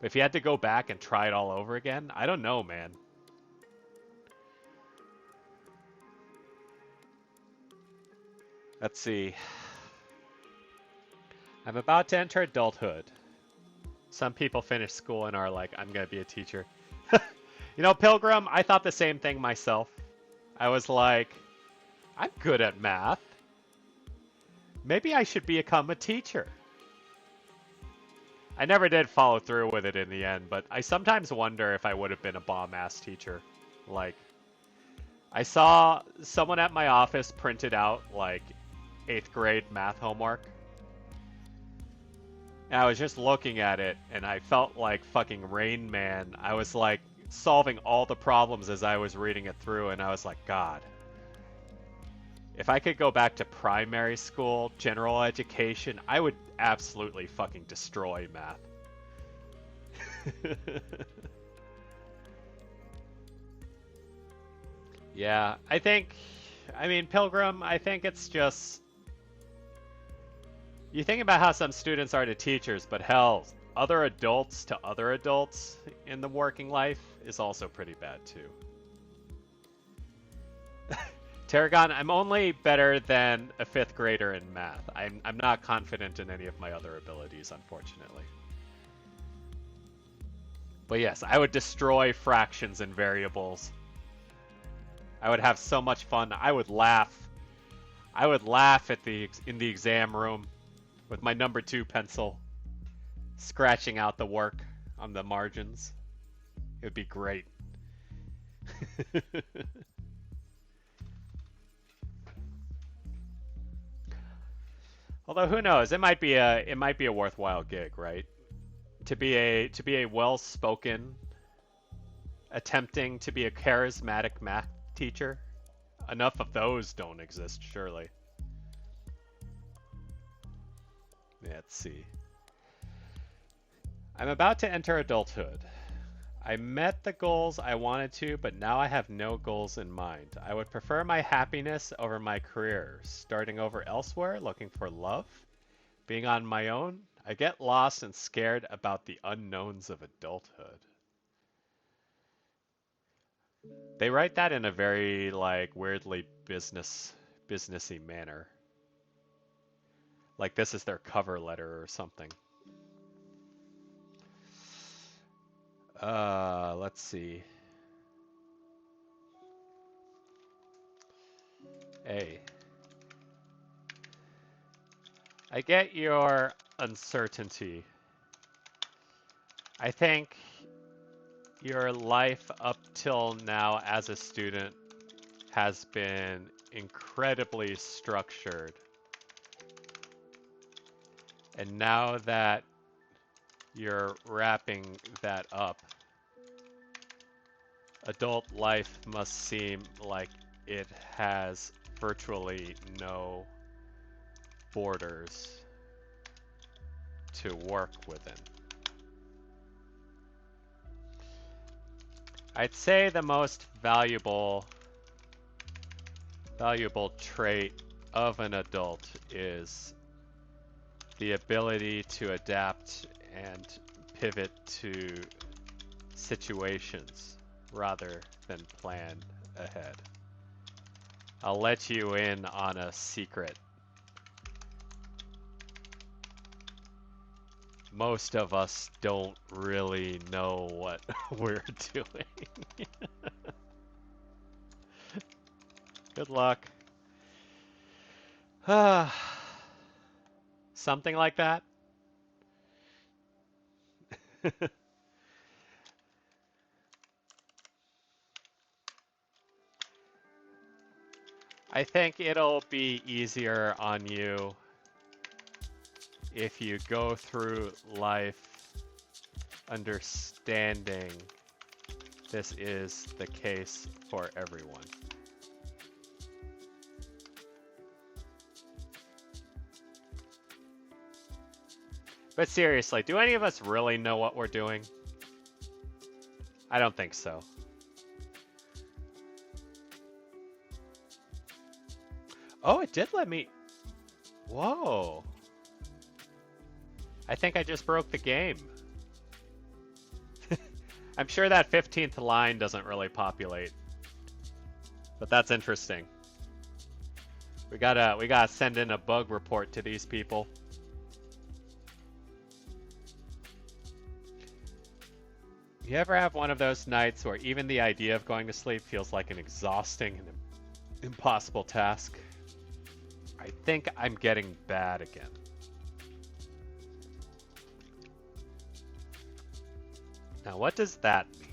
But if you had to go back and try it all over again, I don't know, man. Let's see. I'm about to enter adulthood. Some people finish school and are like, I'm going to be a teacher. You know, Pilgrim, I thought the same thing myself. I was like, I'm good at math. Maybe I should become a teacher. I never did follow through with it in the end, but I sometimes wonder if I would have been a bomb-ass teacher. Like, I saw someone at my office printed out, like, 8th grade math homework. And I was just looking at it, and I felt like fucking Rain Man. I was, like, solving all the problems as I was reading it through, and I was like, God. If I could go back to primary school, general education, I would absolutely fucking destroy math. Yeah, I mean, Pilgrim, I think it's just, you think about how some students are to teachers, but hell, other adults to other adults in the working life is also pretty bad too. Tarragon, I'm only better than a 5th grader in math. I'm not confident in any of my other abilities, unfortunately. But yes, I would destroy fractions and variables. I would have so much fun. I would laugh. I would laugh in the exam room with my number 2 pencil, scratching out the work on the margins. It would be great. Although who knows? It might be a worthwhile gig, right? To be a well-spoken, attempting to be a charismatic math teacher. Enough of those don't exist, surely. Let's see. I'm about to enter adulthood. I met the goals I wanted to, but now I have no goals in mind. I would prefer my happiness over my career. Starting over elsewhere, looking for love. Being on my own, I get lost and scared about the unknowns of adulthood. They write that in a very like weirdly businessy manner. Like this is their cover letter or something. Let's see. A. I get your uncertainty. I think your life up till now as a student has been incredibly structured. And now that you're wrapping that up, adult life must seem like it has virtually no borders to work within. I'd say the most valuable trait of an adult is the ability to adapt and pivot to situations rather than plan ahead. I'll let you in on a secret. Most of us don't really know what we're doing. Good luck. Something like that. I think it'll be easier on you if you go through life understanding this is the case for everyone. But seriously, do any of us really know what we're doing? I don't think so. Oh, it did let me... Whoa. I think I just broke the game. I'm sure that 15th line doesn't really populate. But that's interesting. We gotta send in a bug report to these people. You ever have one of those nights where even the idea of going to sleep feels like an exhausting and impossible task? I think I'm getting bad again. Now, what does that mean?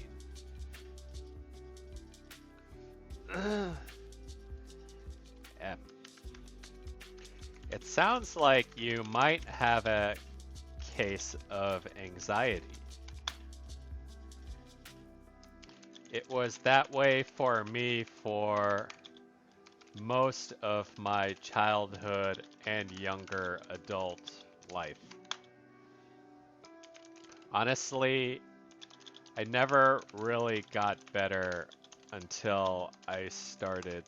It sounds like you might have a case of anxiety. It was that way for me for most of my childhood and younger adult life. Honestly, I never really got better until I started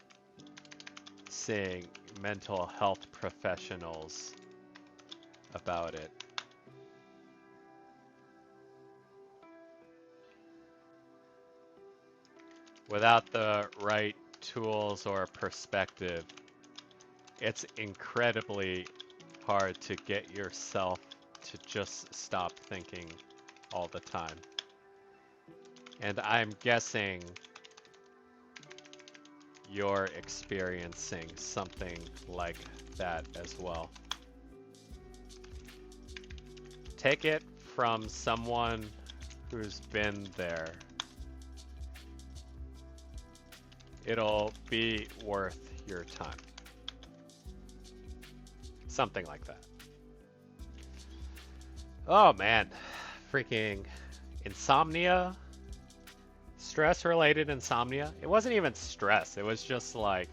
seeing mental health professionals about it. Without the right tools or perspective, it's incredibly hard to get yourself to just stop thinking all the time. And I'm guessing you're experiencing something like that as well. Take it from someone who's been there. It'll be worth your time. Something like that. Oh man, freaking insomnia. Stress-related insomnia. It wasn't even stress. It was just like,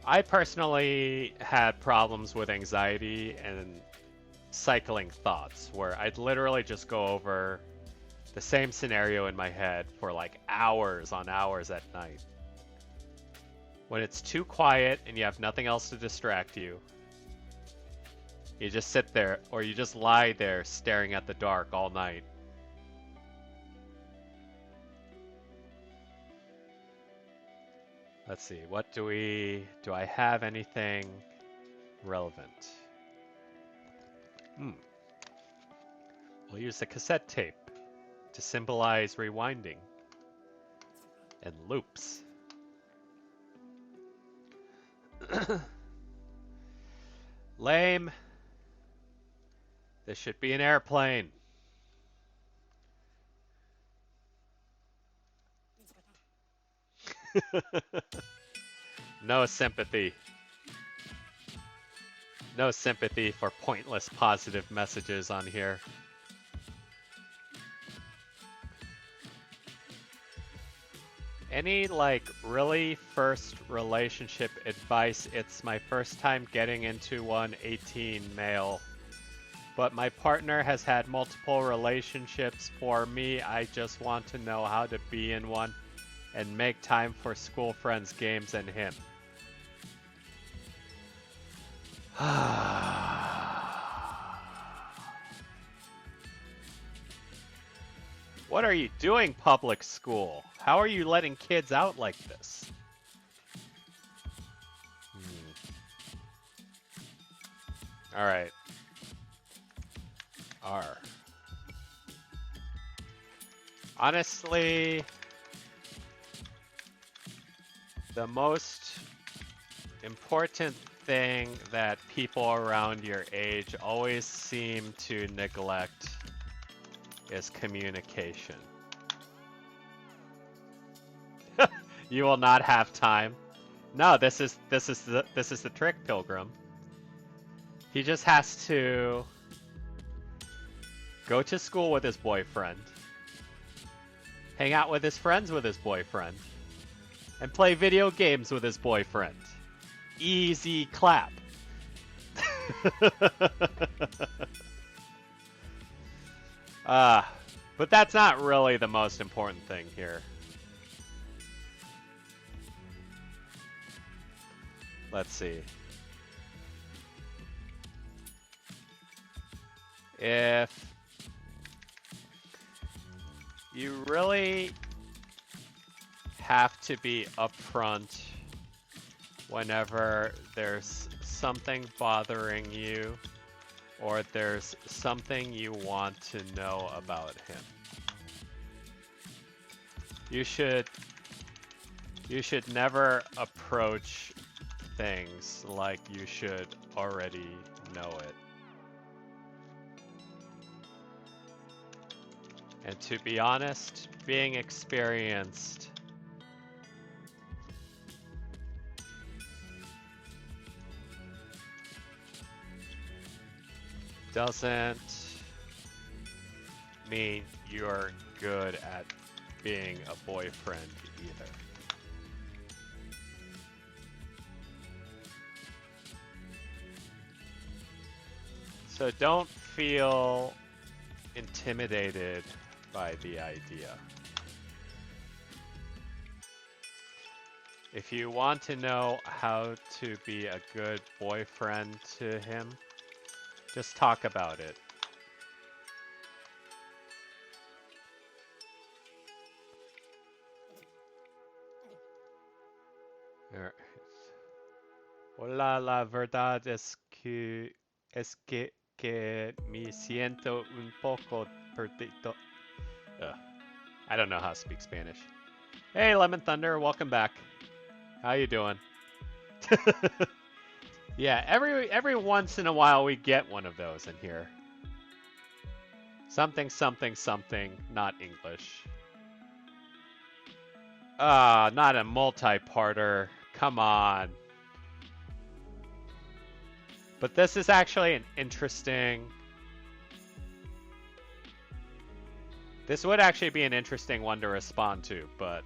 I personally had problems with anxiety and cycling thoughts where I'd literally just go over the same scenario in my head for like hours on hours at night. When it's too quiet and you have nothing else to distract you, you just sit there or you just lie there staring at the dark all night. Let's see. What do I have anything relevant? We'll use the cassette tape to symbolize rewinding and loops. Lame. This should be an airplane. No sympathy. No sympathy for pointless positive messages on here. Any, like, really first relationship advice? It's my first time getting into one, 18 male. But my partner has had multiple relationships. For me, I just want to know how to be in one and make time for school friends, games, and him. What are you doing, public school? How are you letting kids out like this? All right. R. Honestly, the most important thing that people around your age always seem to neglect is communication. You will not have time. No, this is the trick, Pilgrim. He just has to go to school with his boyfriend, hang out with his friends with his boyfriend, and play video games with his boyfriend. Easy clap. But that's not really the most important thing here. Let's see. If you really have to be upfront whenever there's something bothering you or there's something you want to know about him. You should never approach things like you should already know it. And to be honest, being experienced doesn't mean you're good at being a boyfriend either. So don't feel intimidated by the idea. If you want to know how to be a good boyfriend to him, just talk about it. Hola, la verdad es que me siento un poco perdido. I don't know how to speak Spanish. Hey, Lemon Thunder, welcome back. How you doing? Yeah, every once in a while we get one of those in here. Something, something, something, not English. Not a multi-parter. Come on. But this is actually an interesting... This would actually be an interesting one to respond to, but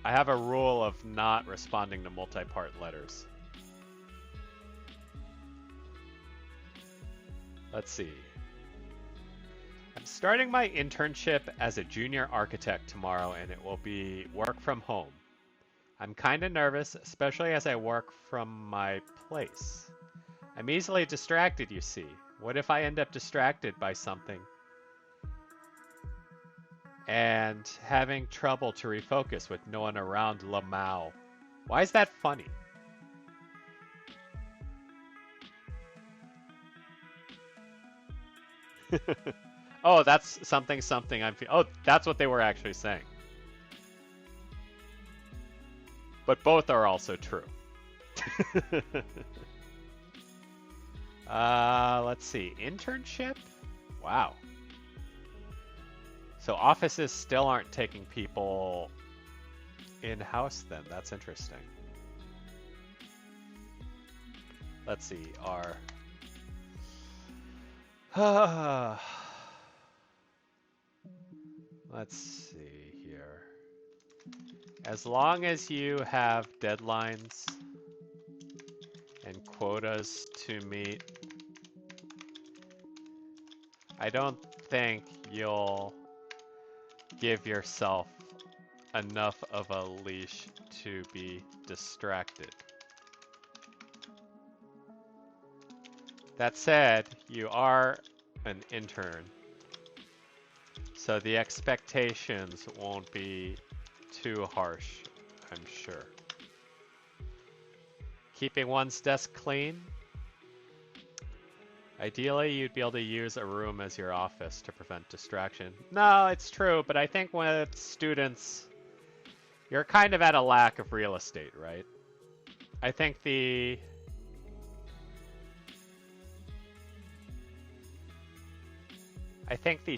I have a rule of not responding to multi-part letters. Let's see. I'm starting my internship as a junior architect tomorrow, and it will be work from home. I'm kind of nervous, especially as I work from my place. I'm easily distracted, you see. What if I end up distracted by something and having trouble to refocus with no one around Lamau? Why is that funny? Oh, that's something something oh, that's what they were actually saying. But both are also true. Let's see. Internship? Wow. So offices still aren't taking people in-house then. That's interesting. Let's see. Let's see here. As long as you have deadlines and quotas to meet, I don't think you'll give yourself enough of a leash to be distracted. That said, you are an intern, so the expectations won't be too harsh, I'm sure. Keeping one's desk clean? Ideally, you'd be able to use a room as your office to prevent distraction. No, it's true, but I think with students, you're kind of at a lack of real estate, right? I think the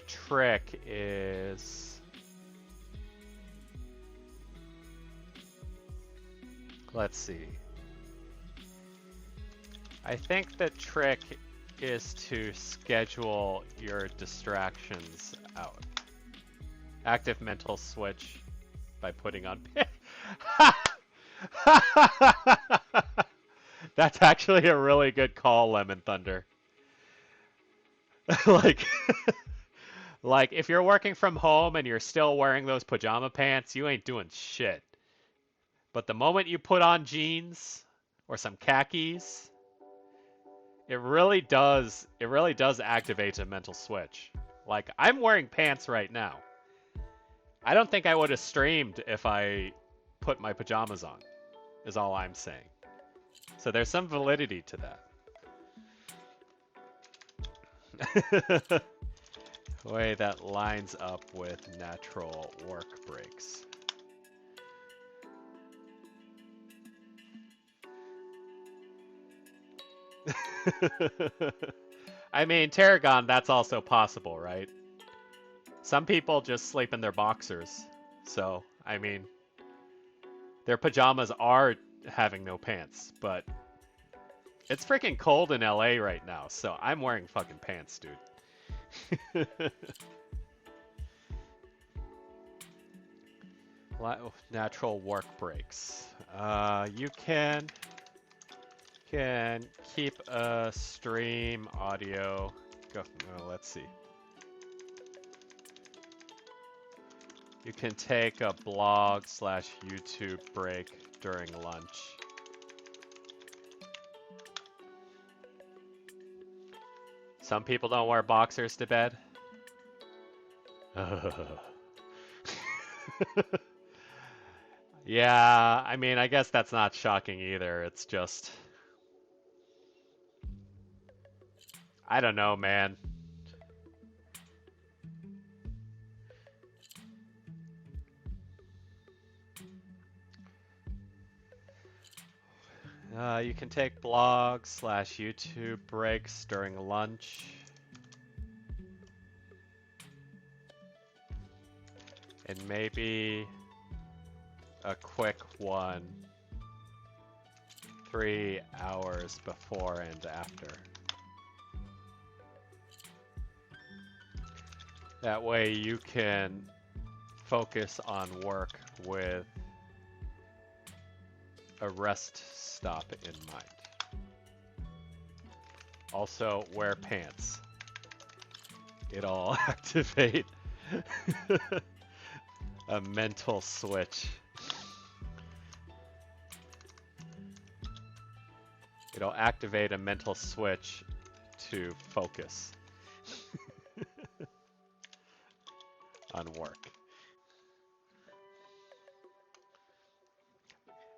trick is, let's see. I think the trick is to schedule your distractions out. Active mental switch by putting on. That's actually a really good call, Lemon Thunder. like, like if you're working from home and you're still wearing those pajama pants, you ain't doing shit. But the moment you put on jeans or some khakis, it really does activate a mental switch. Like, I'm wearing pants right now. I don't think I would have streamed if I put my pajamas on, is all I'm saying. So there's some validity to that. Way that lines up with natural work breaks. I mean, Tarragon, that's also possible, right? Some people just sleep in their boxers. So, I mean, their pajamas are having no pants, but it's freaking cold in LA right now, so I'm wearing fucking pants, dude. Natural work breaks. You can keep a stream audio. Let's see. You can take a blog/YouTube break during lunch. Some people don't wear boxers to bed. Yeah, I mean, I guess that's not shocking either. It's just, I don't know, man. You can take blog/YouTube breaks during lunch. And maybe a quick one 3 hours before and after. That way you can focus on work with a rest stop in mind. Also, wear pants. It'll activate a mental switch. It'll activate a mental switch to focus on work.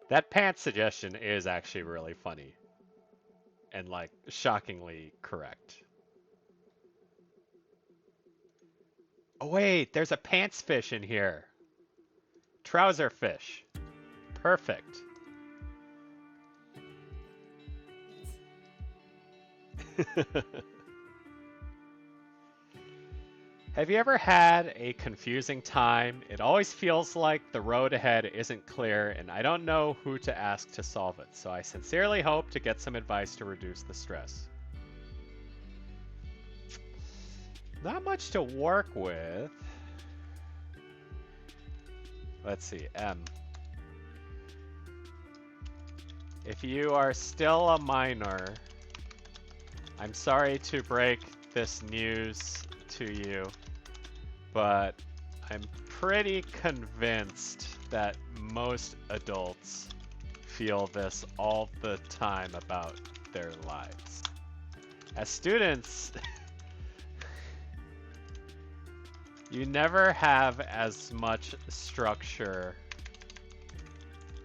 That pants suggestion is actually really funny and like shockingly correct. Oh wait, there's a pants fish in here. Trouser fish. Perfect. Have you ever had a confusing time? It always feels like the road ahead isn't clear and I don't know who to ask to solve it, so I sincerely hope to get some advice to reduce the stress. Not much to work with. Let's see, M. If you are still a minor, I'm sorry to break this news to you, but I'm pretty convinced that most adults feel this all the time about their lives. As students, you never have as much structure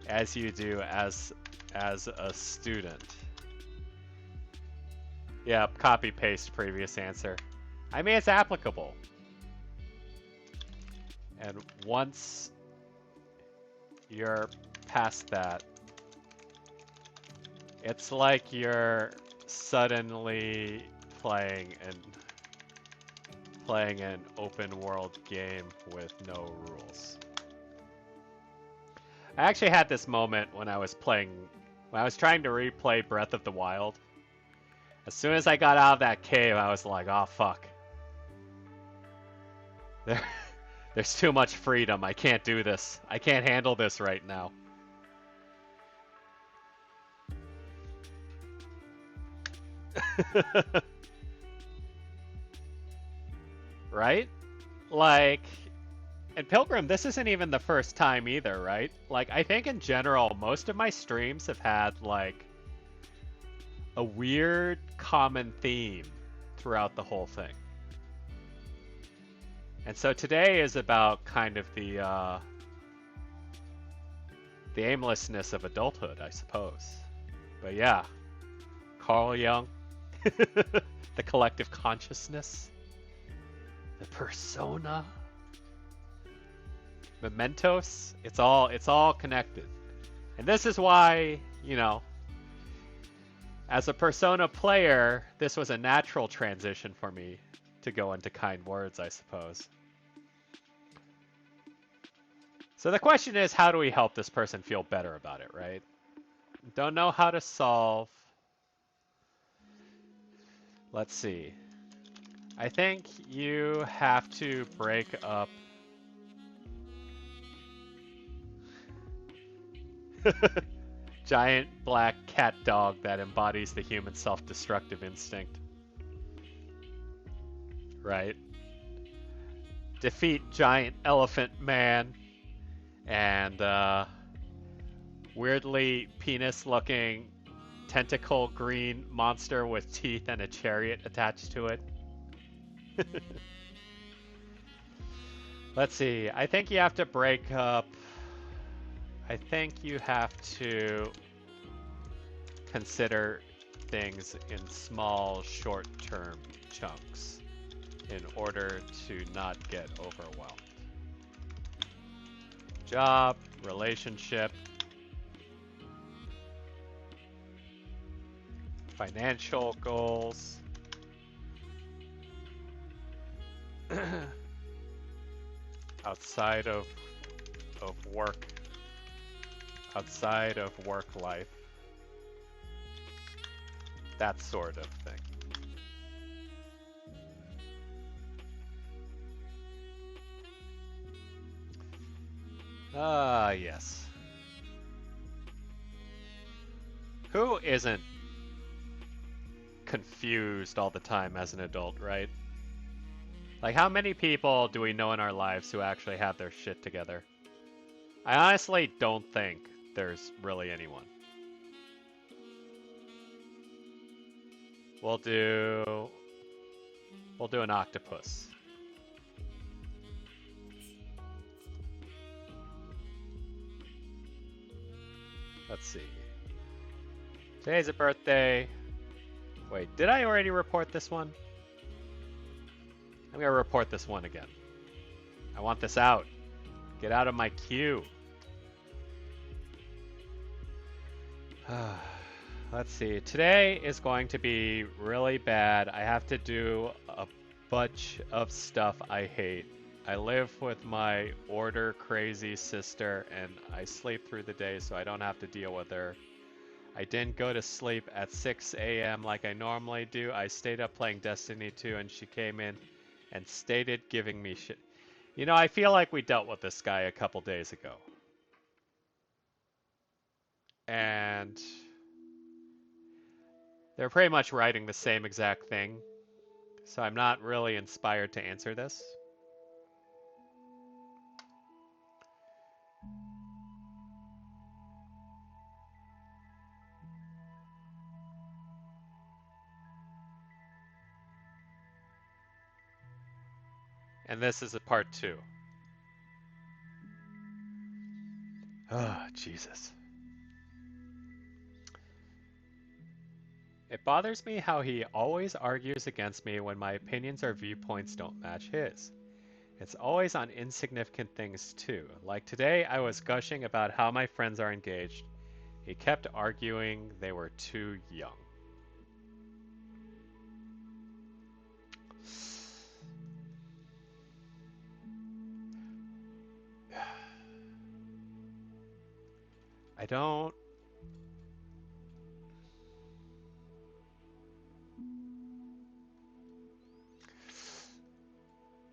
as you do as a student. Yeah, copy paste previous answer. I mean, it's applicable. And once you're past that, it's like you're suddenly playing an open world game with no rules. I actually had this moment when I was trying to replay Breath of the Wild. As soon as I got out of that cave, I was like, oh fuck. There's too much freedom. I can't do this. I can't handle this right now. Right? Like, and Pilgrim, this isn't even the first time either, right? Like, I think in general, most of my streams have had, like, a weird common theme throughout the whole thing. And so today is about kind of the aimlessness of adulthood, I suppose. But yeah, Carl Jung, the collective consciousness, the persona, mementos, it's all connected. And this is why, you know, as a Persona player, this was a natural transition for me to go into kind words, I suppose. So the question is, how do we help this person feel better about it, right? Don't know how to solve. Let's see. I think you have to break up. Giant black cat dog that embodies the human self-destructive instinct. Right? Defeat giant elephant man and weirdly penis-looking tentacle green monster with teeth and a chariot attached to it. Let's see. I think you have to break up. I think you have to consider things in small, short-term chunks in order to not get overwhelmed. Job, relationship, financial goals, outside of work, outside of work life, that sort of thing. Ah, yes. Who isn't confused all the time as an adult, right? Like, how many people do we know in our lives who actually have their shit together? I honestly don't think there's really anyone. We'll do an octopus. Let's see. Today's a birthday. Wait, did I already report this one? I'm gonna report this one again. I want this out. Get out of my queue. Let's see. Today is going to be really bad. I have to do a bunch of stuff I hate. I live with my order crazy sister and I sleep through the day so I don't have to deal with her. I didn't go to sleep at 6 a.m. like I normally do. I stayed up playing Destiny 2 and she came in and stated giving me shit. You know, I feel like we dealt with this guy a couple days ago. And they're pretty much writing the same exact thing. So I'm not really inspired to answer this. And this is a part 2. Oh, Jesus. It bothers me how he always argues against me when my opinions or viewpoints don't match his. It's always on insignificant things too. Like today, I was gushing about how my friends are engaged. He kept arguing they were too young. I don't...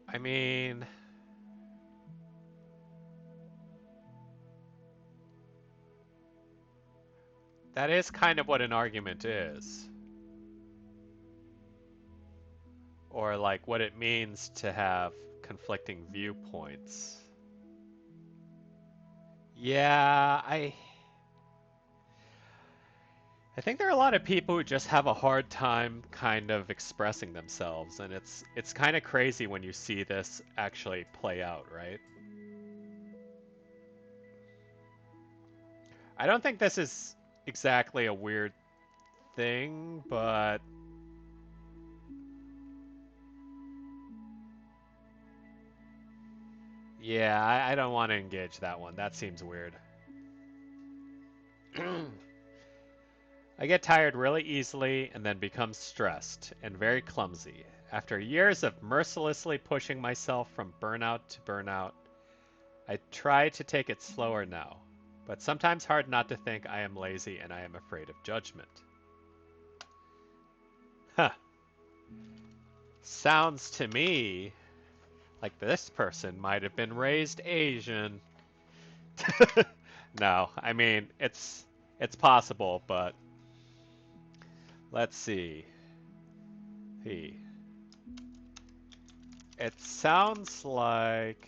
I mean... That is kind of what an argument is. Or like what it means to have conflicting viewpoints. Yeah, I think there are a lot of people who just have a hard time kind of expressing themselves, and it's kind of crazy when you see this actually play out, right? I don't think this is exactly a weird thing, but yeah, I don't want to engage that one. That seems weird. I get tired really easily and then become stressed and very clumsy. After years of mercilessly pushing myself from burnout to burnout, I try to take it slower now, but sometimes hard not to think I am lazy and I am afraid of judgment. Huh. Sounds to me like this person might have been raised Asian. No, I mean, it's possible, but let's see. It sounds like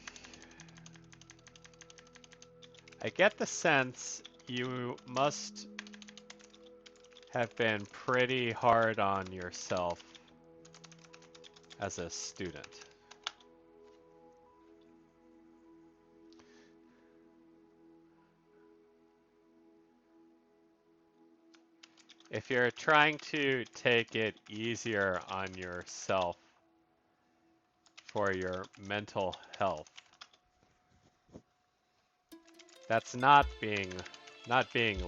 I get the sense you must have been pretty hard on yourself as a student. If you're trying to take it easier on yourself for your mental health, that's not being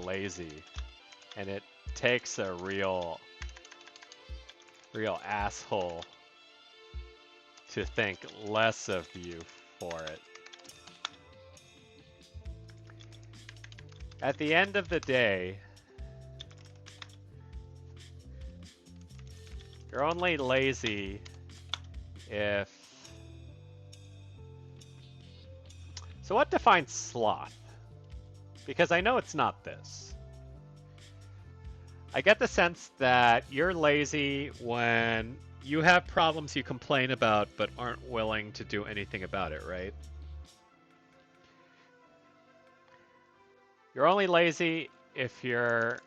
lazy, and it takes a real asshole to think less of you for it. At the end of the day, you're only lazy if... So what defines sloth? Because I know it's not this. I get the sense that you're lazy when you have problems you complain about but aren't willing to do anything about it, right? You're only lazy if you're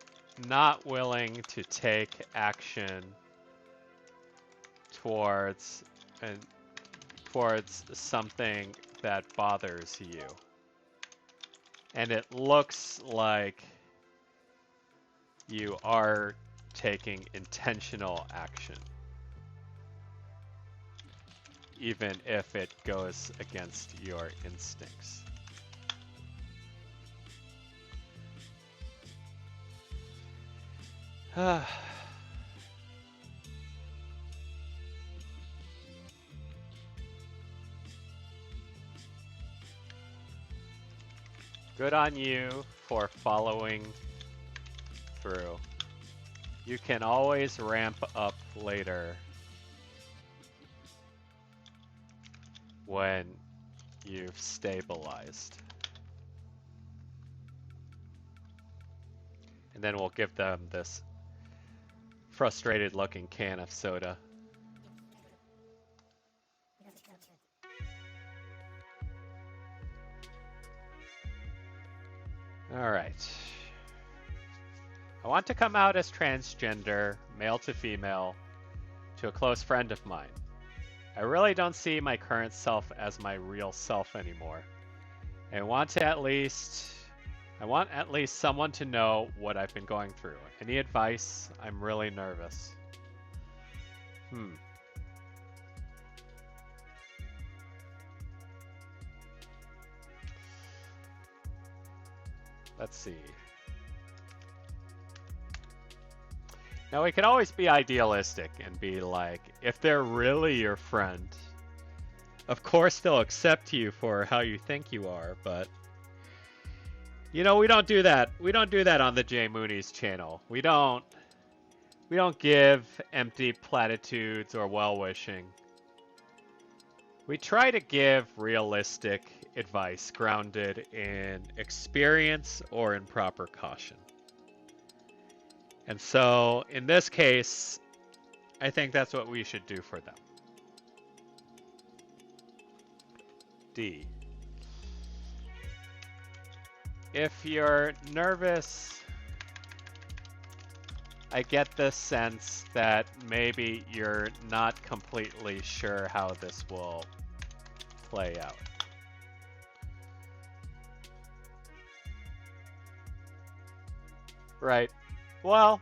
not willing to take action towards something that bothers you. And it looks like you are taking intentional action, even if it goes against your instincts. Good on you for following through. You can always ramp up later when you've stabilized. And then we'll give them this frustrated looking can of soda. All right. I want to come out as transgender, male to female, to a close friend of mine. I really don't see my current self as my real self anymore. I want at least someone to know what I've been going through. Any advice? I'm really nervous. Let's see. Now, we could always be idealistic and be like, if they're really your friend, of course they'll accept you for how you think you are, but you know, we don't do that. We don't do that on the Jay Mooney's channel. We don't give empty platitudes or well-wishing. We try to give realistic advice grounded in experience or in proper caution. And so, in this case, I think that's what we should do for them. D. If you're nervous, I get the sense that maybe you're not completely sure how this will play out. Right. Well,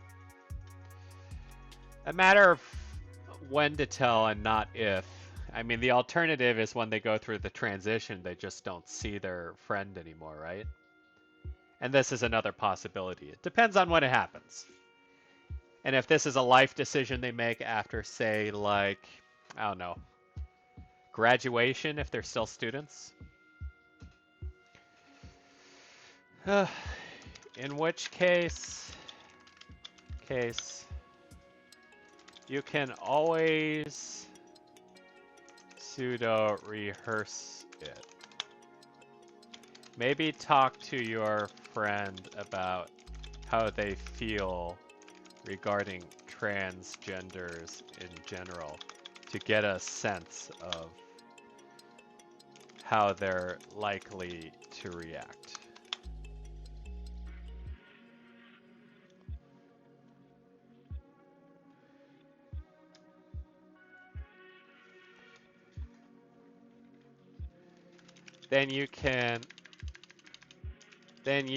a matter of when to tell and not if. I mean, the alternative is when they go through the transition, they just don't see their friend anymore, right? And this is another possibility. It depends on when it happens. And if this is a life decision they make after, say, like, I don't know, graduation, if they're still students. In which case, you can always pseudo rehearse it. Maybe talk to your friend about how they feel regarding transgenders in general to get a sense of how they're likely to react. Then you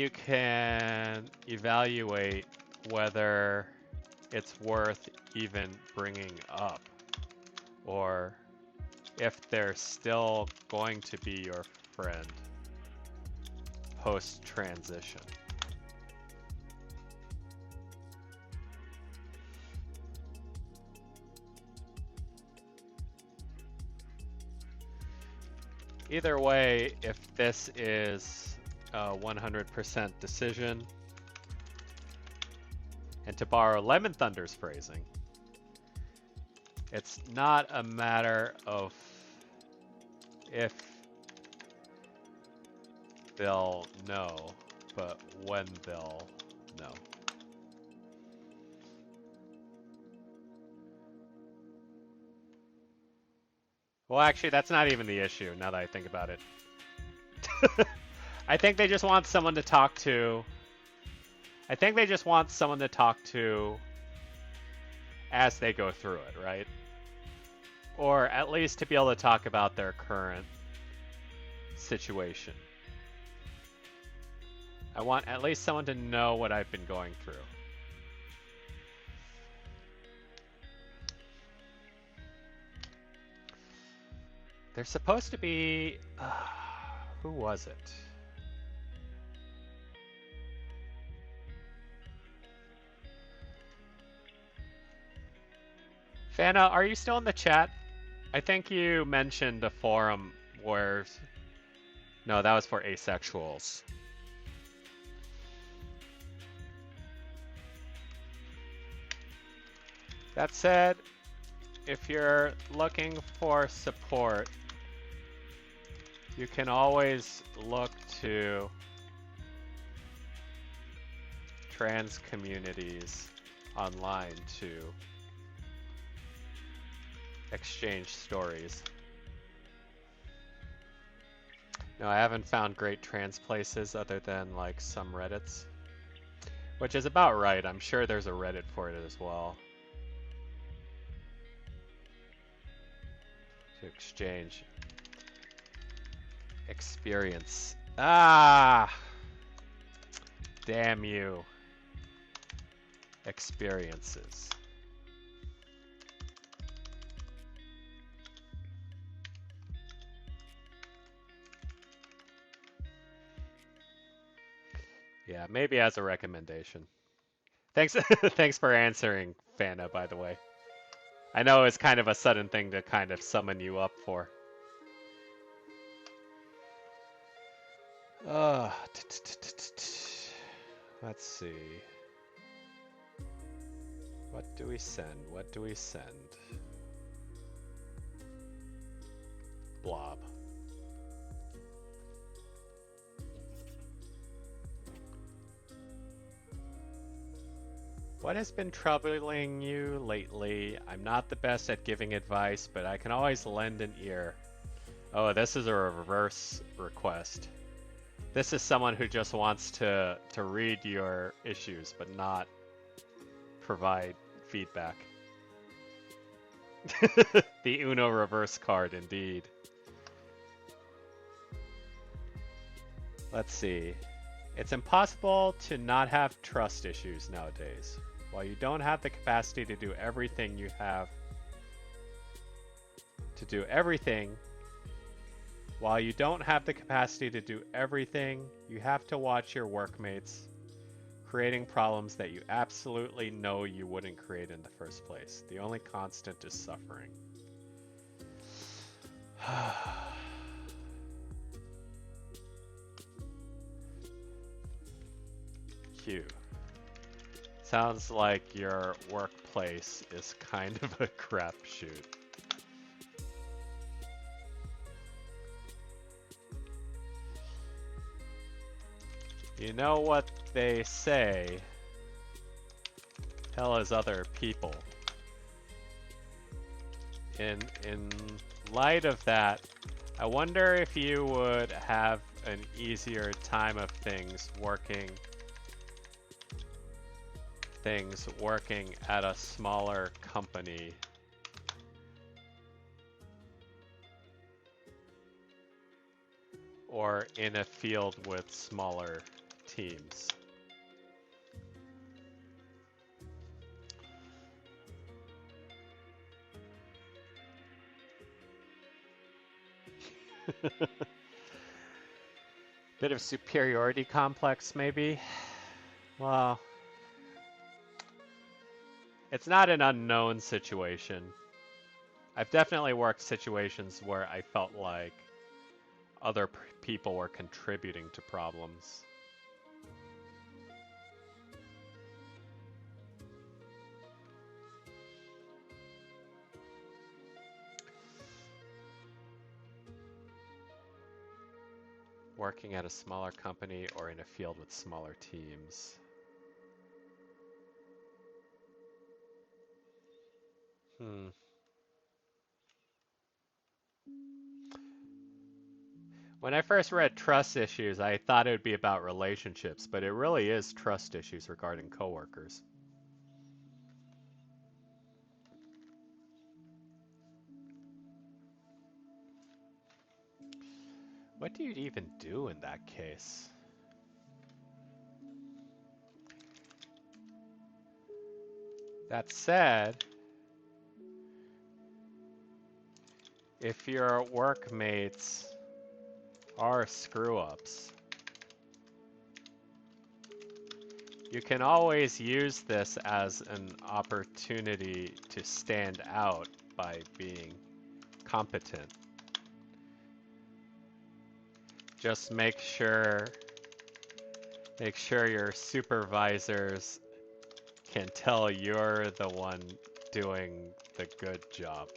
can evaluate whether it's worth even bringing up, or if they're still going to be your friend post-transition. Either way, if this is a 100% decision, and to borrow Lemon Thunder's phrasing, it's not a matter of if they'll know, but when they'll know. Well, actually, that's not even the issue, now that I think about it. I think they just want someone to talk to. I think they just want someone to talk to as they go through it, right? Or at least to be able to talk about their current situation. I want at least someone to know what I've been going through. There's supposed to be... who was it? Fana, are you still in the chat? I think you mentioned a forum where... No, that was for asexuals. That said, if you're looking for support, you can always look to trans communities online to exchange stories. No, I haven't found great trans places other than like some Reddits, which is about right. I'm sure there's a Reddit for it as well. To exchange experience. Ah! Damn you. Experiences. Yeah, maybe as a recommendation. Thanks, thanks for answering, Fana, by the way. I know it's kind of a sudden thing to kind of summon you up for. Let's see. What do we send? What do we send? Blob. What has been troubling you lately? I'm not the best at giving advice, but I can always lend an ear. Oh, this is a reverse request. This is someone who just wants to read your issues, but not provide feedback. The Uno reverse card, indeed. Let's see. It's impossible to not have trust issues nowadays. While you don't have the capacity to do everything you have to do everything, while you don't have the capacity to do everything, you have to watch your workmates creating problems that you absolutely know you wouldn't create in the first place. The only constant is suffering. Q. Sounds like your workplace is kind of a crapshoot. You know what they say, tell as other people. In light of that, I wonder if you would have an easier time of things working at a smaller company. Or in a field with smaller teams. Bit of superiority complex, maybe? Well, it's not an unknown situation. I've definitely worked situations where I felt like other people were contributing to problems. Working at a smaller company or in a field with smaller teams. When I first read trust issues, I thought it would be about relationships, but it really is trust issues regarding coworkers. What do you even do in that case? That said, if your workmates are screw-ups, you can always use this as an opportunity to stand out by being competent. Just make sure your supervisors can tell you're the one doing the good job.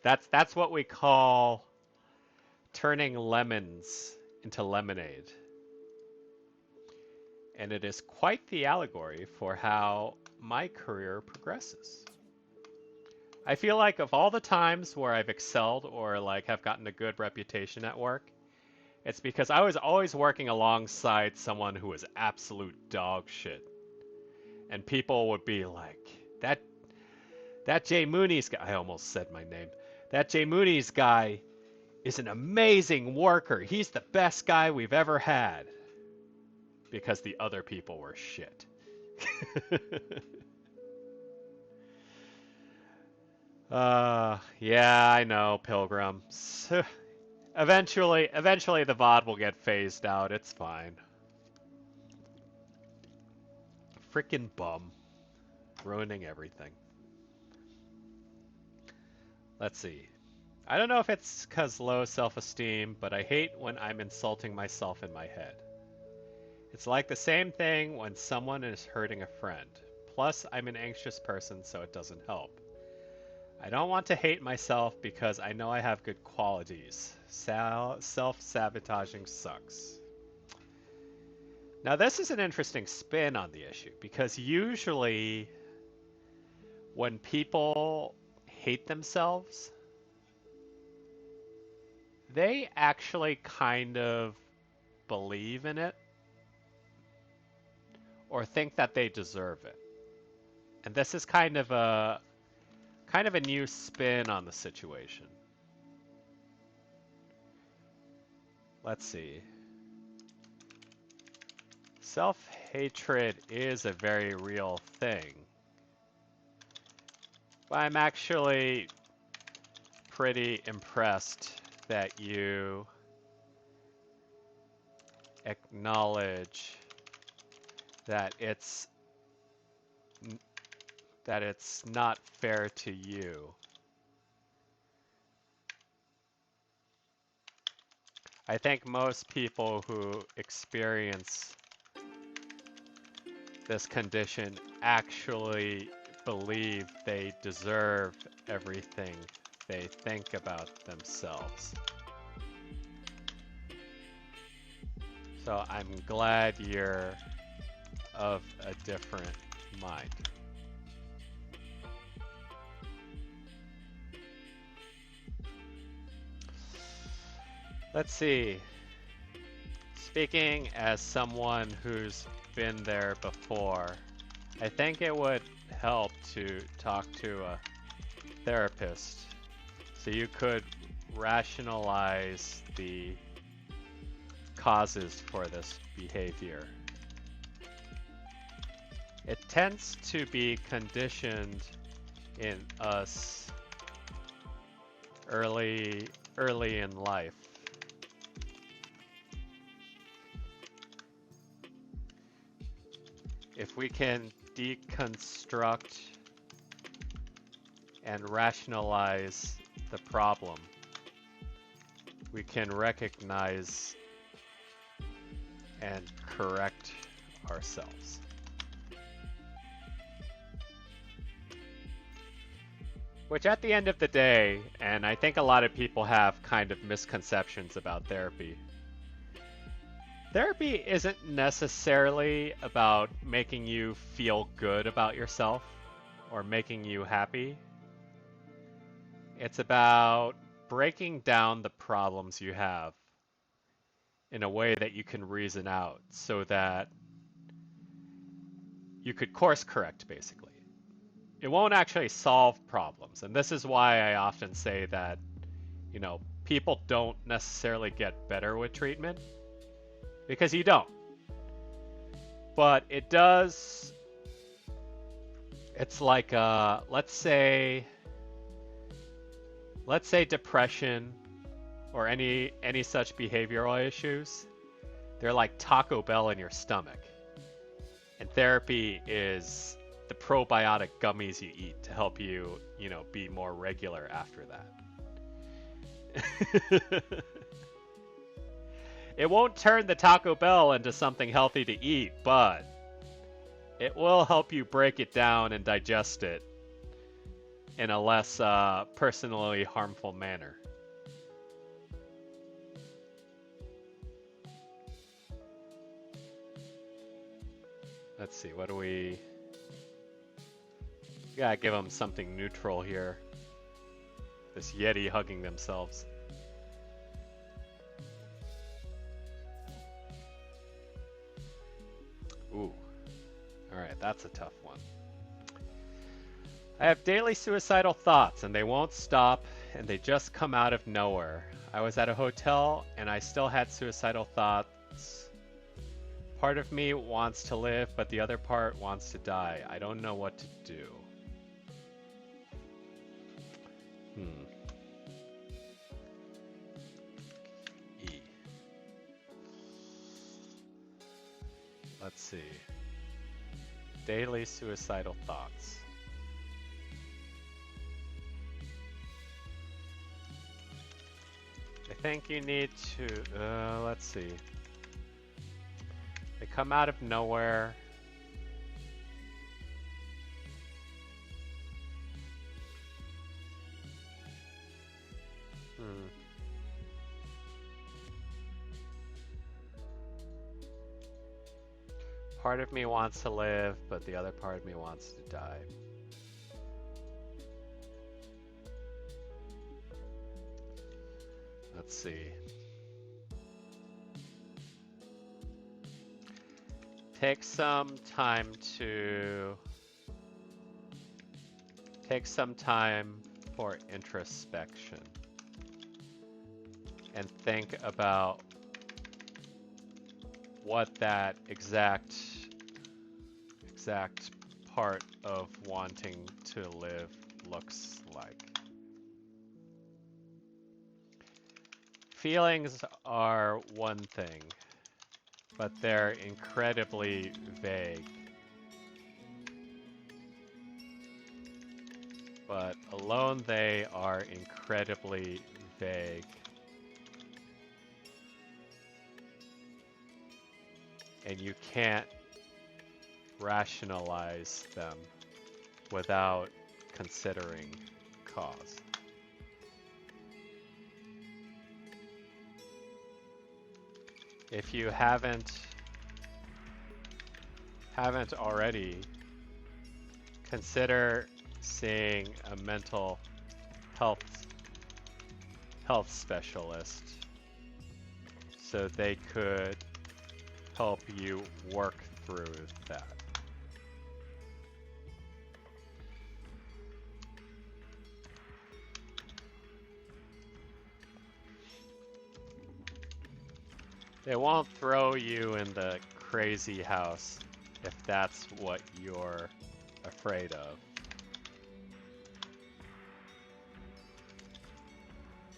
That's what we call turning lemons into lemonade. And it is quite the allegory for how my career progresses. I feel like of all the times where I've excelled or like have gotten a good reputation at work, it's because I was always working alongside someone who was absolute dog shit. And people would be like, that Jay Mooney's guy, I almost said my name. That Jay Mooney's guy is an amazing worker. He's the best guy we've ever had. Because the other people were shit. Yeah, I know, Pilgrim. Eventually the VOD will get phased out. It's fine. Frickin' bum. Ruining everything. Let's see. I don't know if it's because low self-esteem, but I hate when I'm insulting myself in my head. It's like the same thing when someone is hurting a friend. Plus, I'm an anxious person, so it doesn't help. I don't want to hate myself because I know I have good qualities. Self-sabotaging sucks. Now, this is an interesting spin on the issue because usually when people hate themselves, they actually kind of believe in it or think that they deserve it. And this is kind of a new spin on the situation. Let's see. Self-hatred is a very real thing. But I'm actually pretty impressed that you acknowledge that it's not fair to you. I think most people who experience this condition actually believe they deserve everything they think about themselves. So I'm glad you're of a different mind. Let's see. Speaking as someone who's been there before, I think it would help to talk to a therapist so you could rationalize the causes for this behavior. It tends to be conditioned in us early in life. If we can deconstruct and rationalize the problem, we can recognize and correct ourselves. Which at the end of the day, and I think a lot of people have kind of misconceptions about therapy, therapy isn't necessarily about making you feel good about yourself or making you happy. It's about breaking down the problems you have in a way that you can reason out so that you could course correct, basically. It won't actually solve problems. And this is why I often say that, people don't necessarily get better with treatment. Because you don't. But it does. It's like, let's say let's say depression or any such behavioral issues, they're like Taco Bell in your stomach. And therapy is the probiotic gummies you eat to help you, be more regular after that. It won't turn the Taco Bell into something healthy to eat, but it will help you break it down and digest it in a less personally harmful manner. Let's see, what do we... Gotta give them something neutral here. This Yeti hugging themselves. Ooh. Alright, that's a tough one. I have daily suicidal thoughts and they won't stop and they just come out of nowhere. I was at a hotel and I still had suicidal thoughts. Part of me wants to live, but the other part wants to die. I don't know what to do. E. Let's see. Daily suicidal thoughts. I think you need to, let's see. They come out of nowhere. Part of me wants to live, but the other part of me wants to die. Let's see. Take some time for introspection and think about what that exact part of wanting to live looks like. Feelings are one thing, but they're incredibly vague. But alone they are incredibly vague. And you can't rationalize them without considering cause. If you haven't already, consider seeing a mental health specialist so they could help you work through that. They won't throw you in the crazy house if that's what you're afraid of.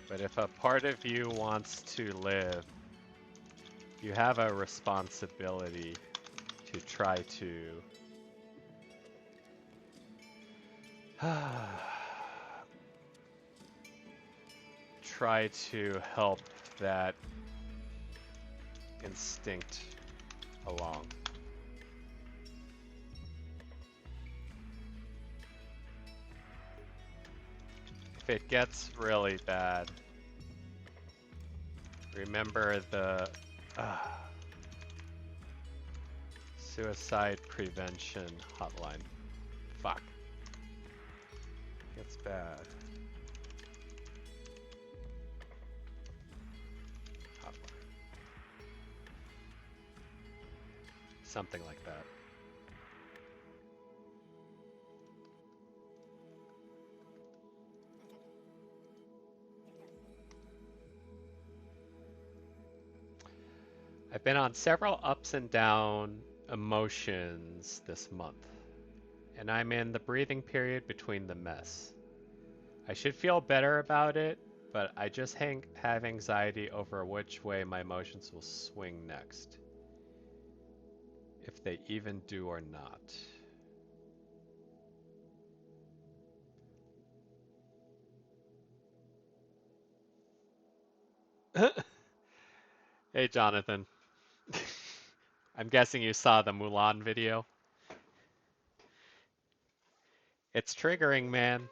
But if a part of you wants to live, you have a responsibility to try to help that instinct along. If it gets really bad, remember the suicide prevention hotline. Fuck. Gets bad. Hotline. Something like that. I've been on several ups and down emotions this month, and I'm in the breathing period between the mess. I should feel better about it, but I just have anxiety over which way my emotions will swing next, if they even do or not. Hey, Jonathan. I'm guessing you saw the Mulan video. It's triggering, man.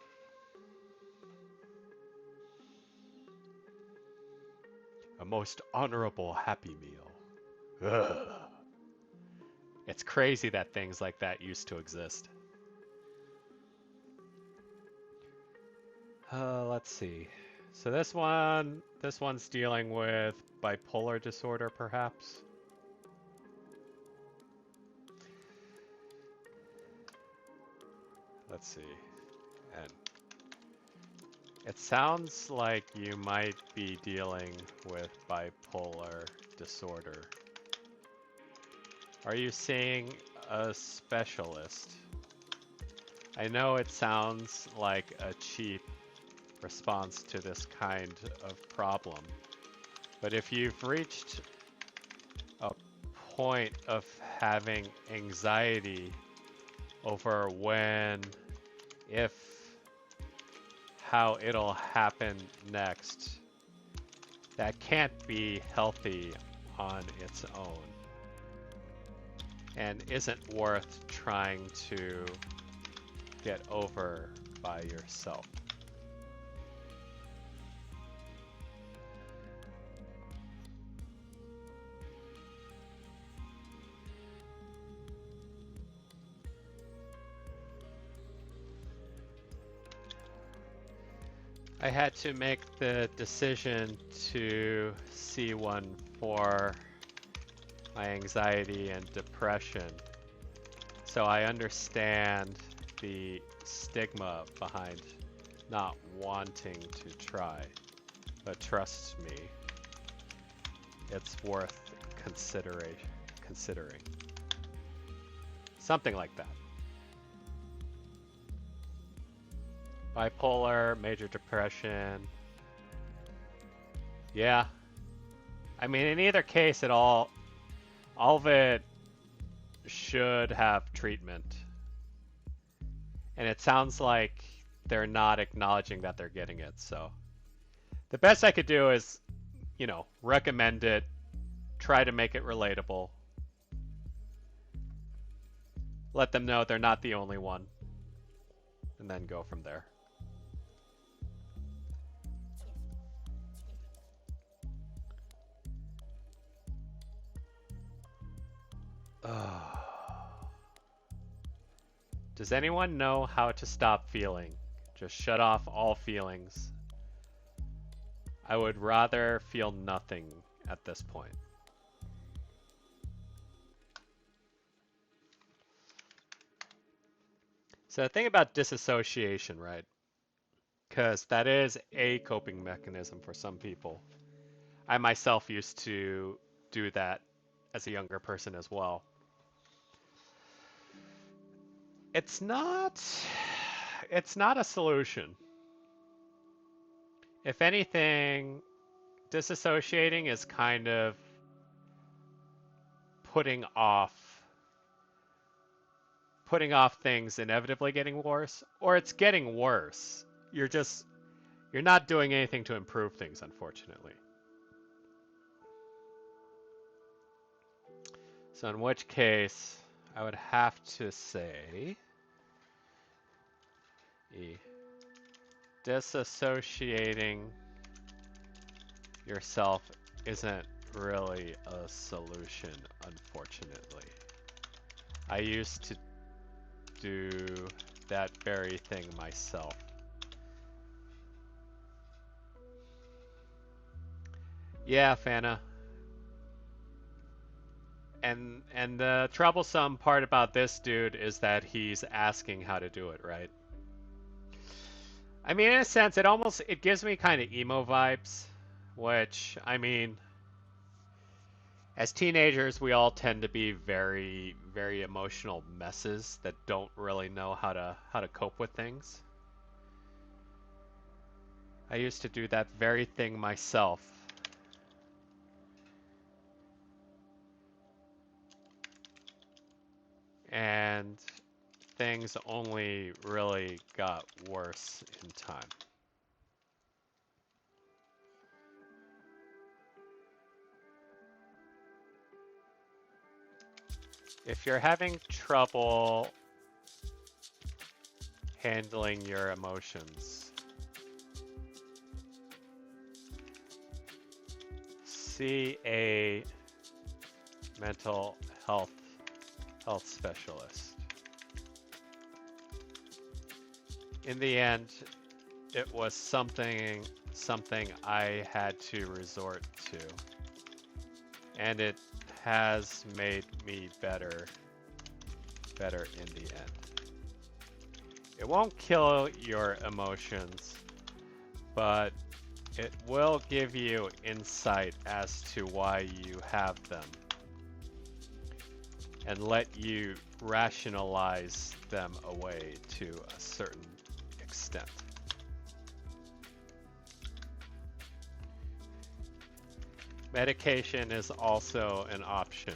A most honorable Happy Meal. Ugh. It's crazy that things like that used to exist. Let's see. So this one's dealing with bipolar disorder, perhaps. Let's see. And it sounds like you might be dealing with bipolar disorder. Are you seeing a specialist? I know it sounds like a cheap response to this kind of problem, but if you've reached a point of having anxiety over when, if, how it'll happen next, that can't be healthy on its own and isn't worth trying to get over by yourself. I had to make the decision to see one for my anxiety and depression, so I understand the stigma behind not wanting to try, but trust me, it's worth considering. Something like that. Bipolar, major depression. Yeah. I mean, in either case, all of it should have treatment. And it sounds like they're not acknowledging that they're getting it, so. The best I could do is, recommend it, try to make it relatable. Let them know they're not the only one. And then go from there. Does anyone know how to stop feeling? Just shut off all feelings. I would rather feel nothing at this point. So the thing about disassociation, right? Because that is a coping mechanism for some people. I myself used to do that as a younger person as well. It's not a solution. If anything, disassociating is kind of putting off things inevitably getting worse, or it's getting worse. You're not doing anything to improve things, unfortunately. So in which case, I would have to say disassociating yourself isn't really a solution, unfortunately. I used to do that very thing myself. Yeah, Fana. And the troublesome part about this dude is that he's asking how to do it, right? I mean, in a sense, it gives me kind of emo vibes, which, I mean, as teenagers, we all tend to be very, very emotional messes that don't really know how to cope with things. I used to do that very thing myself. And things only really got worse in time. If you're having trouble handling your emotions, see a mental health specialist. In the end, it was something I had to resort to, and it has made me better in the end. It won't kill your emotions, but it will give you insight as to why you have them, and let you rationalize them away to a certain extent. Medication is also an option.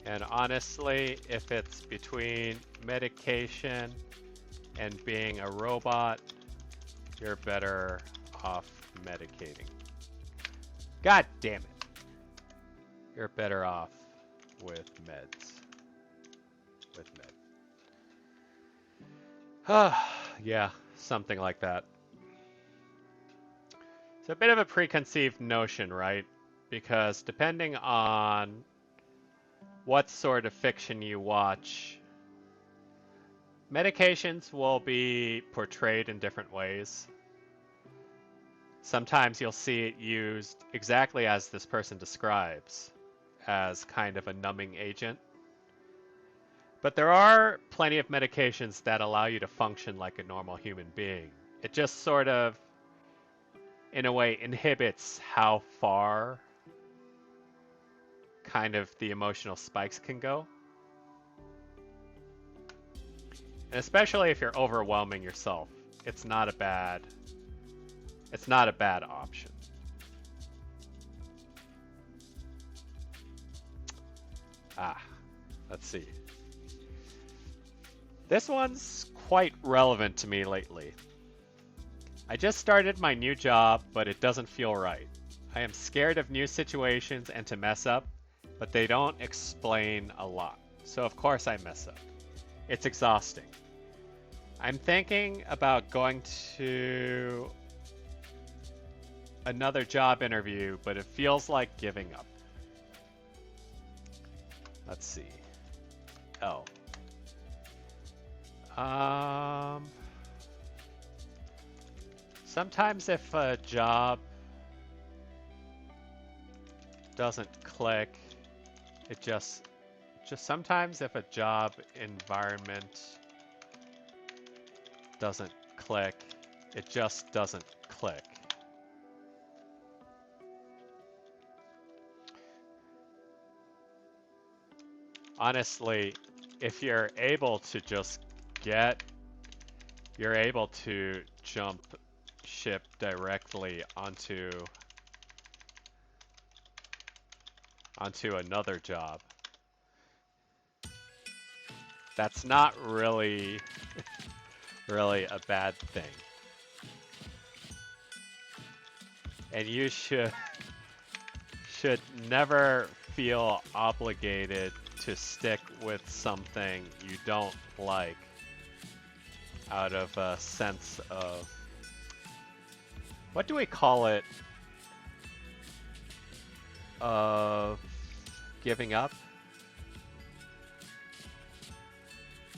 And honestly, if it's between medication and being a robot, you're better off medicating. God damn it. You're better off with meds. Yeah, something like that. It's a bit of a preconceived notion, right? Because depending on what sort of fiction you watch, medications will be portrayed in different ways. Sometimes you'll see it used exactly as this person describes, as kind of a numbing agent. But there are plenty of medications that allow you to function like a normal human being. It just sort of, in a way, inhibits how far kind of the emotional spikes can go. And especially if you're overwhelming yourself, it's not a bad option. Let's see. This one's quite relevant to me lately. I just started my new job, but it doesn't feel right. I am scared of new situations and to mess up, but they don't explain a lot. So of course I mess up. It's exhausting. I'm thinking about going to another job interview, but it feels like giving up. Let's see. Oh. Sometimes if a job doesn't click, it just sometimes if a job environment doesn't click, it just doesn't click. Honestly, if you're able to you're able to jump ship directly onto another job, that's not really a bad thing. And you should never feel obligated to stick with something you don't like out of a sense of, what do we call it, of giving up?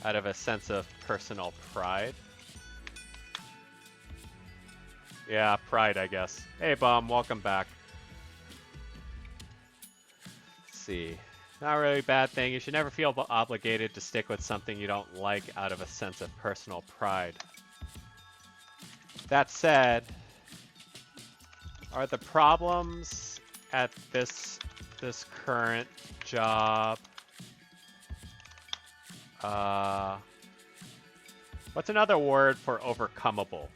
Out of a sense of personal pride? Yeah, pride, I guess. Hey, Bum, welcome back. Let's see. Not really a bad thing. You should never feel obligated to stick with something you don't like out of a sense of personal pride. That said, are the problems at this current job. What's another word for overcomeable?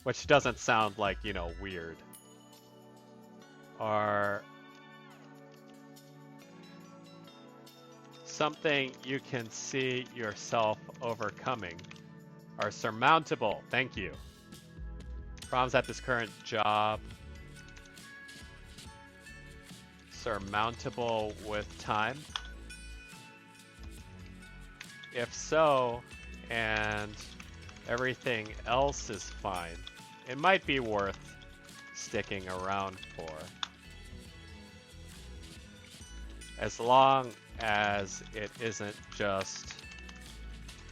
Which doesn't sound like, you know, weird. Or something you can see yourself overcoming. Or surmountable. Thank you. Problems at this current job. Surmountable with time. If so, and everything else is fine, it might be worth sticking around for. As long as it isn't just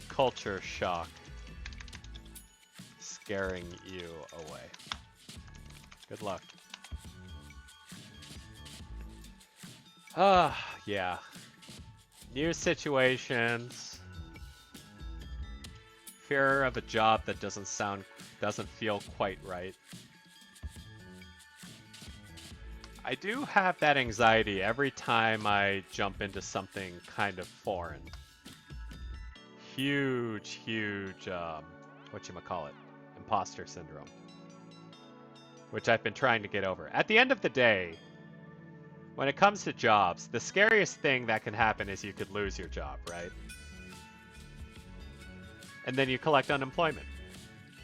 culture shock scaring you away. Good luck. Yeah. New situations. Fear of a job that doesn't feel quite right. I do have that anxiety every time I jump into something kind of foreign. Huge, whatchamacallit, imposter syndrome. Which I've been trying to get over. At the end of the day, when it comes to jobs, the scariest thing that can happen is you could lose your job, right? And then you collect unemployment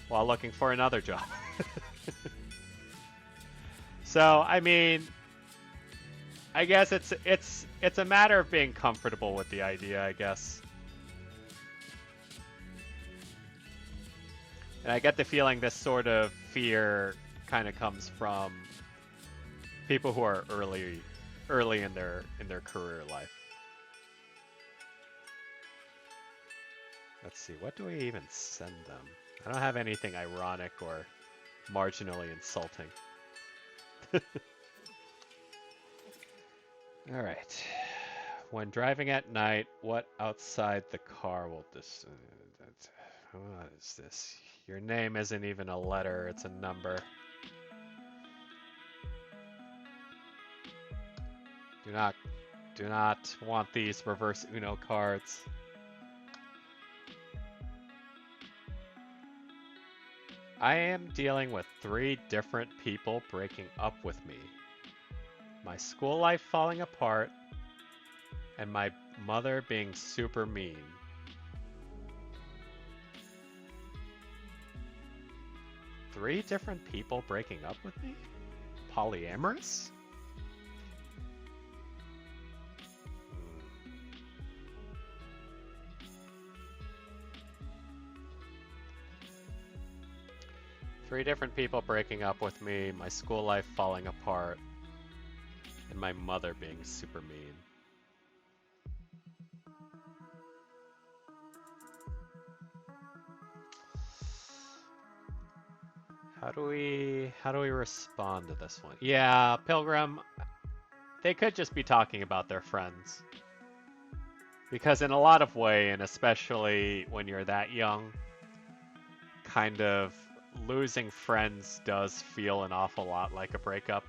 while looking for another job. So, I mean, I guess it's a matter of being comfortable with the idea, I guess. And I get the feeling this sort of fear kind of comes from people who are early in their career life. Let's see, what do we even send them? I don't have anything ironic or marginally insulting. All right. When driving at night, what outside the car will this? What is this? Your name isn't even a letter; it's a number. Do not want these reverse Uno cards. I am dealing with 3 different people breaking up with me. My school life falling apart, and my mother being super mean. Three different people breaking up with me? Polyamorous? Three different people breaking up with me, my school life falling apart, and my mother being super mean. How do we respond to this one? Yeah, Pilgrim, they could just be talking about their friends. Because in a lot of ways, and especially when you're that young, kind of losing friends does feel an awful lot like a breakup.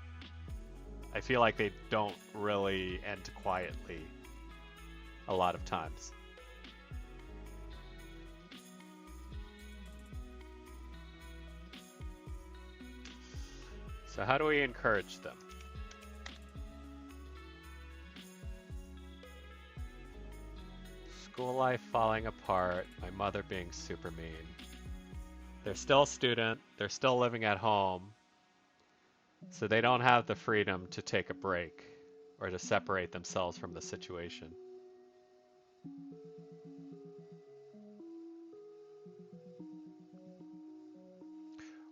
I feel like they don't really end quietly a lot of times. So how do we encourage them? School life falling apart, my mother being super mean. They're still a student, they're still living at home, so they don't have the freedom to take a break or to separate themselves from the situation.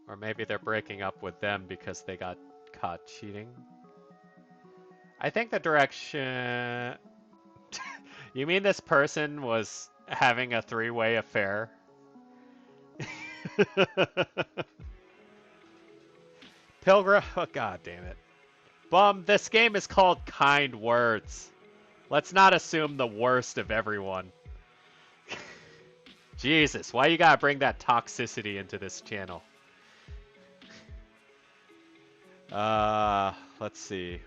Or maybe they're breaking up with them because they got caught cheating. I think the direction... You mean this person was having a 3-way affair? Pilgrim... Oh, god damn it. Bum, this game is called Kind Words. Let's not assume the worst of everyone. Jesus, why you gotta bring that toxicity into this channel? Let's see.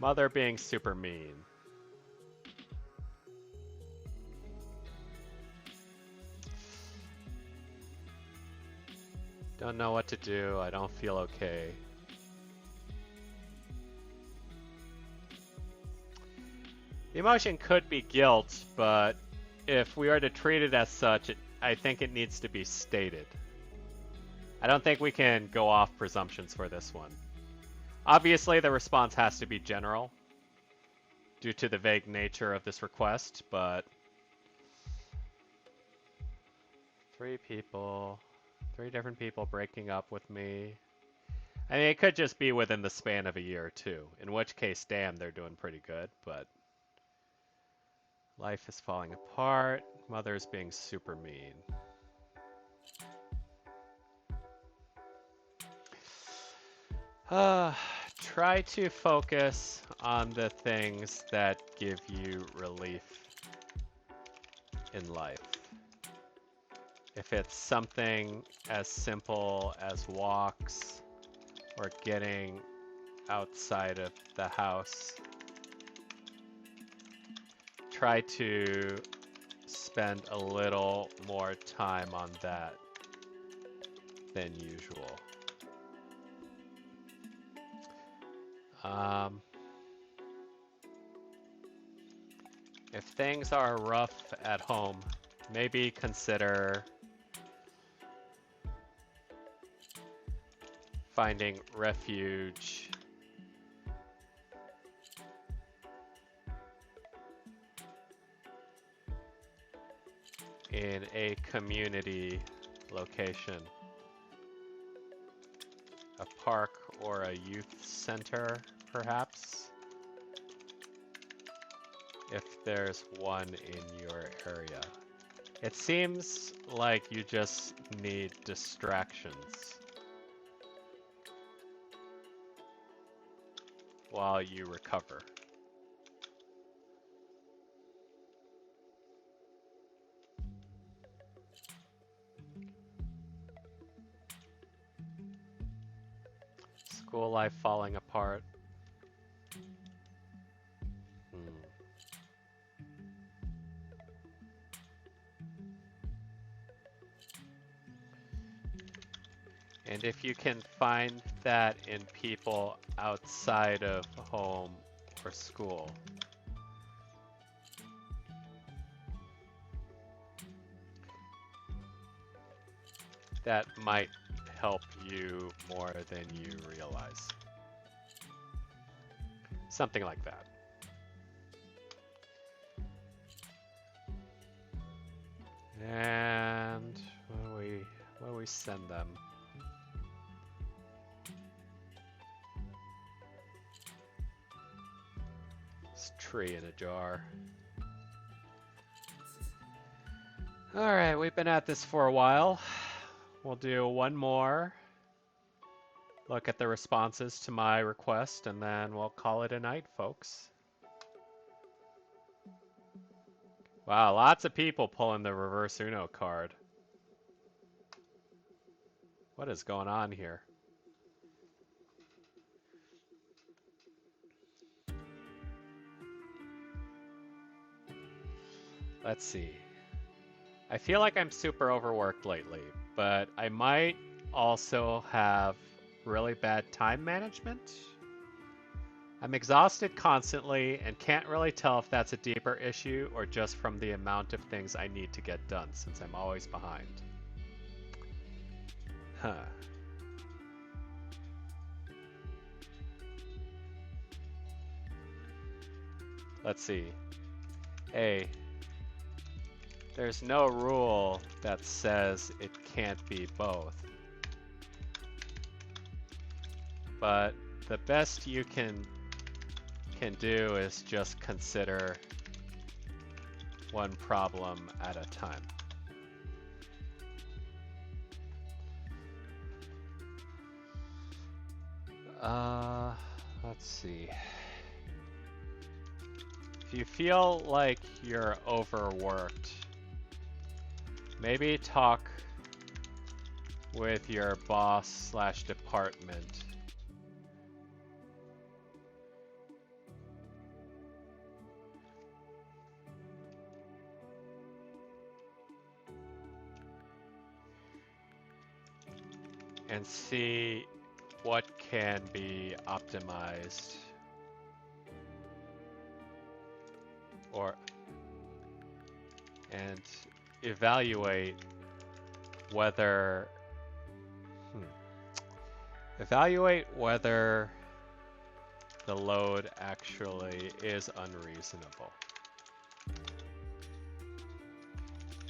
Mother being super mean. Don't know what to do. I don't feel okay. The emotion could be guilt, but if we are to treat it as such, I think it needs to be stated. I don't think we can go off presumptions for this one. Obviously, the response has to be general due to the vague nature of this request, but 3 different people breaking up with me. I mean, it could just be within the span of a year or two, in which case, damn, they're doing pretty good, but life is falling apart. Mother's being super mean. Try to focus on the things that give you relief in life. If it's something as simple as walks or getting outside of the house, try to spend a little more time on that than usual. If things are rough at home, maybe consider finding refuge in a community location, a park or a youth center, perhaps, if there's one in your area. It seems like you just need distractions while you recover. School life falling apart. And if you can find that in people outside of home or school, that might help you more than you realize. Something like that. And where do we send them? This tree in a jar. Alright, we've been at this for a while. We'll do one more look at the responses to my request, and then we'll call it a night, folks. Wow, lots of people pulling the reverse Uno card. What is going on here? Let's see. I feel like I'm super overworked lately, but I might also have really bad time management. I'm exhausted constantly and can't really tell if that's a deeper issue or just from the amount of things I need to get done since I'm always behind. Huh. Let's see. A. There's no rule that says it can't be both. But the best you can do is just consider one problem at a time. Let's see. If you feel like you're overworked, maybe talk with your boss/department and see what can be optimized and evaluate whether the load actually is unreasonable.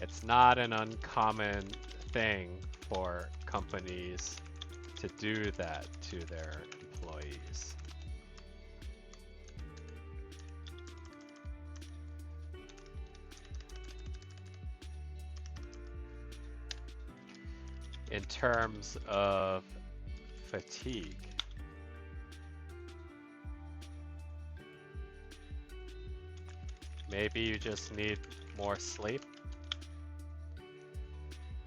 It's not an uncommon thing for companies to do that to their employees. In terms of fatigue, maybe you just need more sleep.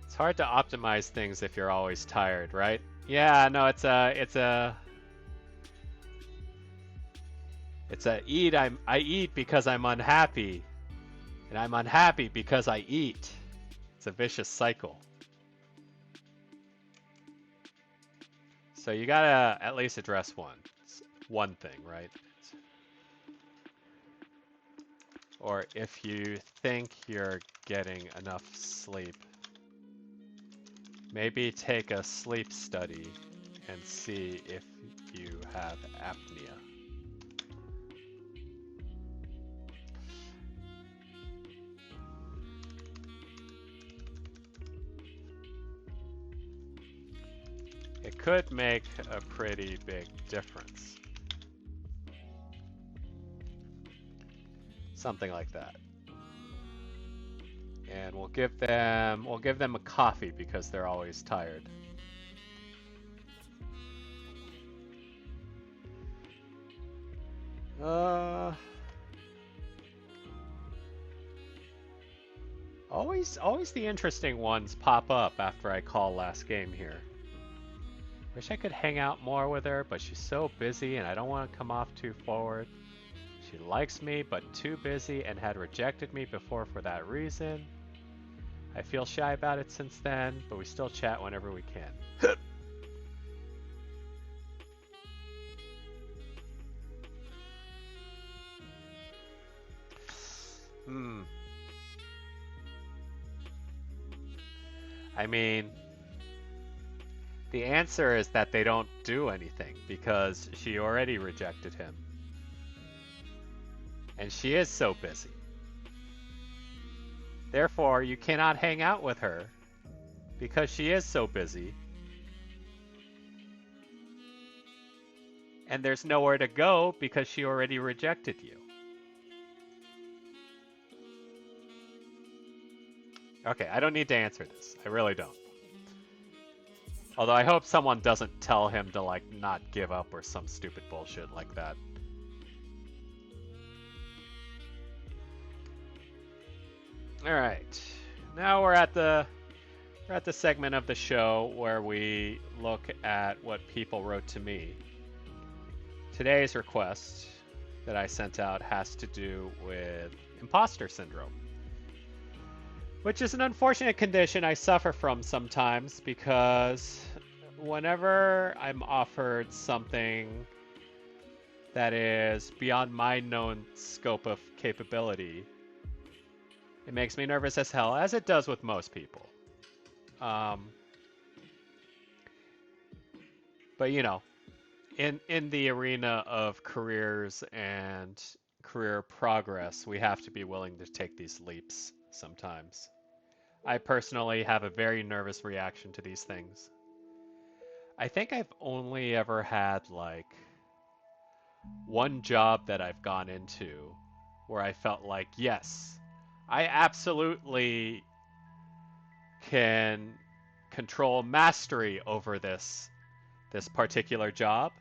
It's hard to optimize things if you're always tired, right? Yeah, no, it's a I eat because I'm unhappy, and I'm unhappy because I eat. It's a vicious cycle. So you gotta at least address one thing, right? Or if you think you're getting enough sleep, maybe take a sleep study and see if you have apnea. It could make a pretty big difference. Something like that. And we'll give them a coffee because they're always tired. Always the interesting ones pop up after I call last game here. Wish I could hang out more with her, but she's so busy and I don't want to come off too forward. She likes me, but too busy and had rejected me before for that reason. I feel shy about it since then, but we still chat whenever we can. I mean, the answer is that they don't do anything because she already rejected him. And she is so busy. Therefore, you cannot hang out with her because she is so busy. And there's nowhere to go because she already rejected you. Okay, I don't need to answer this. I really don't. Although I hope someone doesn't tell him to, like, not give up or some stupid bullshit like that. Alright. Now we're at the segment of the show where we look at what people wrote to me. Today's request that I sent out has to do with imposter syndrome, which is an unfortunate condition I suffer from sometimes because whenever I'm offered something that is beyond my known scope of capability, it makes me nervous as hell, as it does with most people. But you know, in the arena of careers and career progress, we have to be willing to take these leaps sometimes. I personally have a very nervous reaction to these things. I think I've only ever had like one job that I've gone into where I felt like, yes, I absolutely can control mastery over this particular job.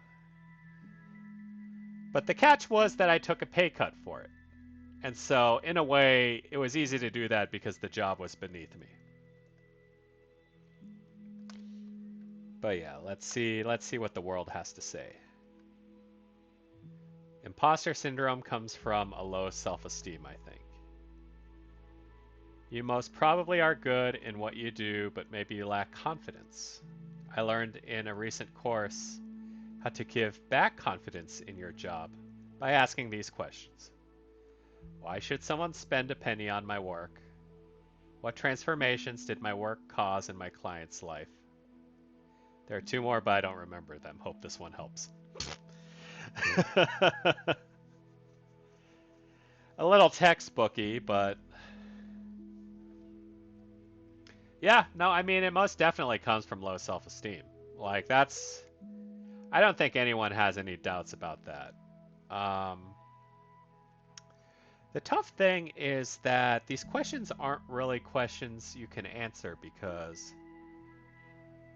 But the catch was that I took a pay cut for it. And so, in a way, it was easy to do that because the job was beneath me. But yeah, let's see what the world has to say. Imposter syndrome comes from a low self-esteem, I think. You most probably are good in what you do, but maybe you lack confidence. I learned in a recent course how to give back confidence in your job by asking these questions. Why should someone spend a penny on my work? What transformations did my work cause in my client's life? There are two more, but I don't remember them. Hope this one helps. A little textbooky, but yeah, no, I mean, it most definitely comes from low self-esteem. Like, I don't think anyone has any doubts about that. The tough thing is that these questions aren't really questions you can answer because,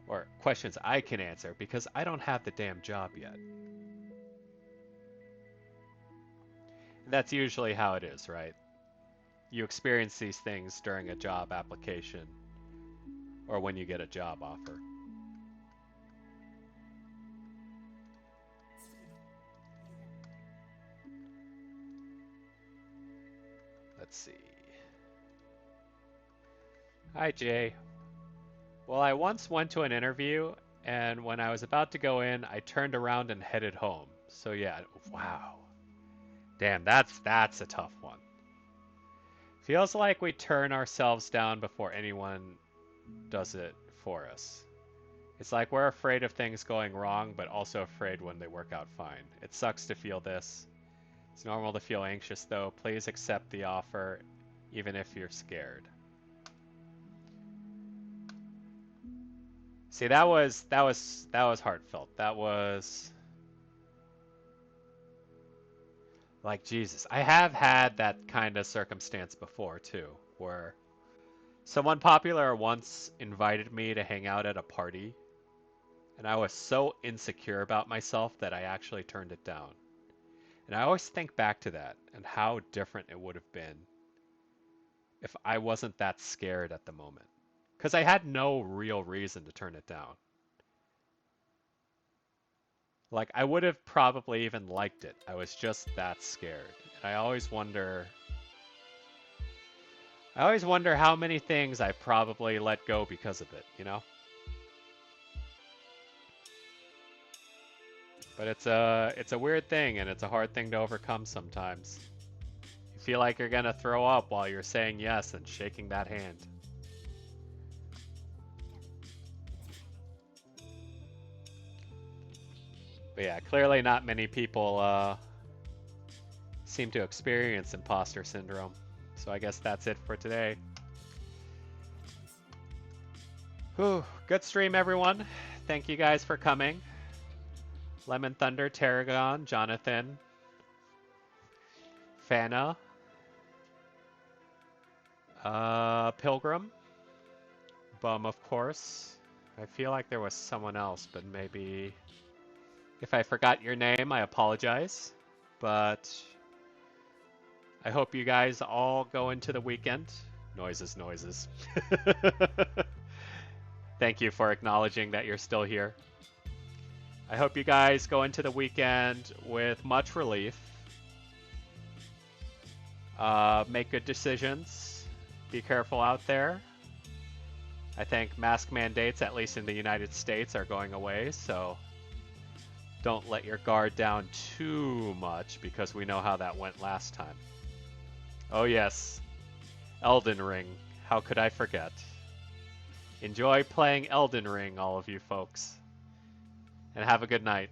or questions I can answer because I don't have the damn job yet. And that's usually how it is, right? You experience these things during a job application or when you get a job offer. Let's see. Hi, Jay. Well, I once went to an interview, and when I was about to go in, I turned around and headed home. So yeah, wow. Damn, that's a tough one. Feels like we turn ourselves down before anyone does it for us. It's like we're afraid of things going wrong, but also afraid when they work out fine. It sucks to feel this. It's normal to feel anxious, though. Please accept the offer, even if you're scared. See, that was heartfelt. That was like Jesus. I have had that kind of circumstance before too, where someone popular once invited me to hang out at a party, and I was so insecure about myself that I actually turned it down. And I always think back to that and how different it would have been if I wasn't that scared at the moment. Because I had no real reason to turn it down. Like, I would have probably even liked it. I was just that scared. And I always wonder how many things I probably let go because of it, you know? But it's a weird thing, and it's a hard thing to overcome sometimes. You feel like you're gonna throw up while you're saying yes and shaking that hand. But yeah, clearly not many people seem to experience imposter syndrome. So I guess that's it for today. Whew, good stream, everyone. Thank you guys for coming. Lemon Thunder, Tarragon, Jonathan, Fana, Pilgrim, Bum, of course. I feel like there was someone else, but maybe if I forgot your name, I apologize. But I hope you guys all go into the weekend. Noises. Thank you for acknowledging that you're still here. I hope you guys go into the weekend with much relief. Make good decisions. Be careful out there. I think mask mandates, at least in the United States, are going away, so don't let your guard down too much because we know how that went last time. Oh yes, Elden Ring. How could I forget? Enjoy playing Elden Ring, all of you folks. And have a good night.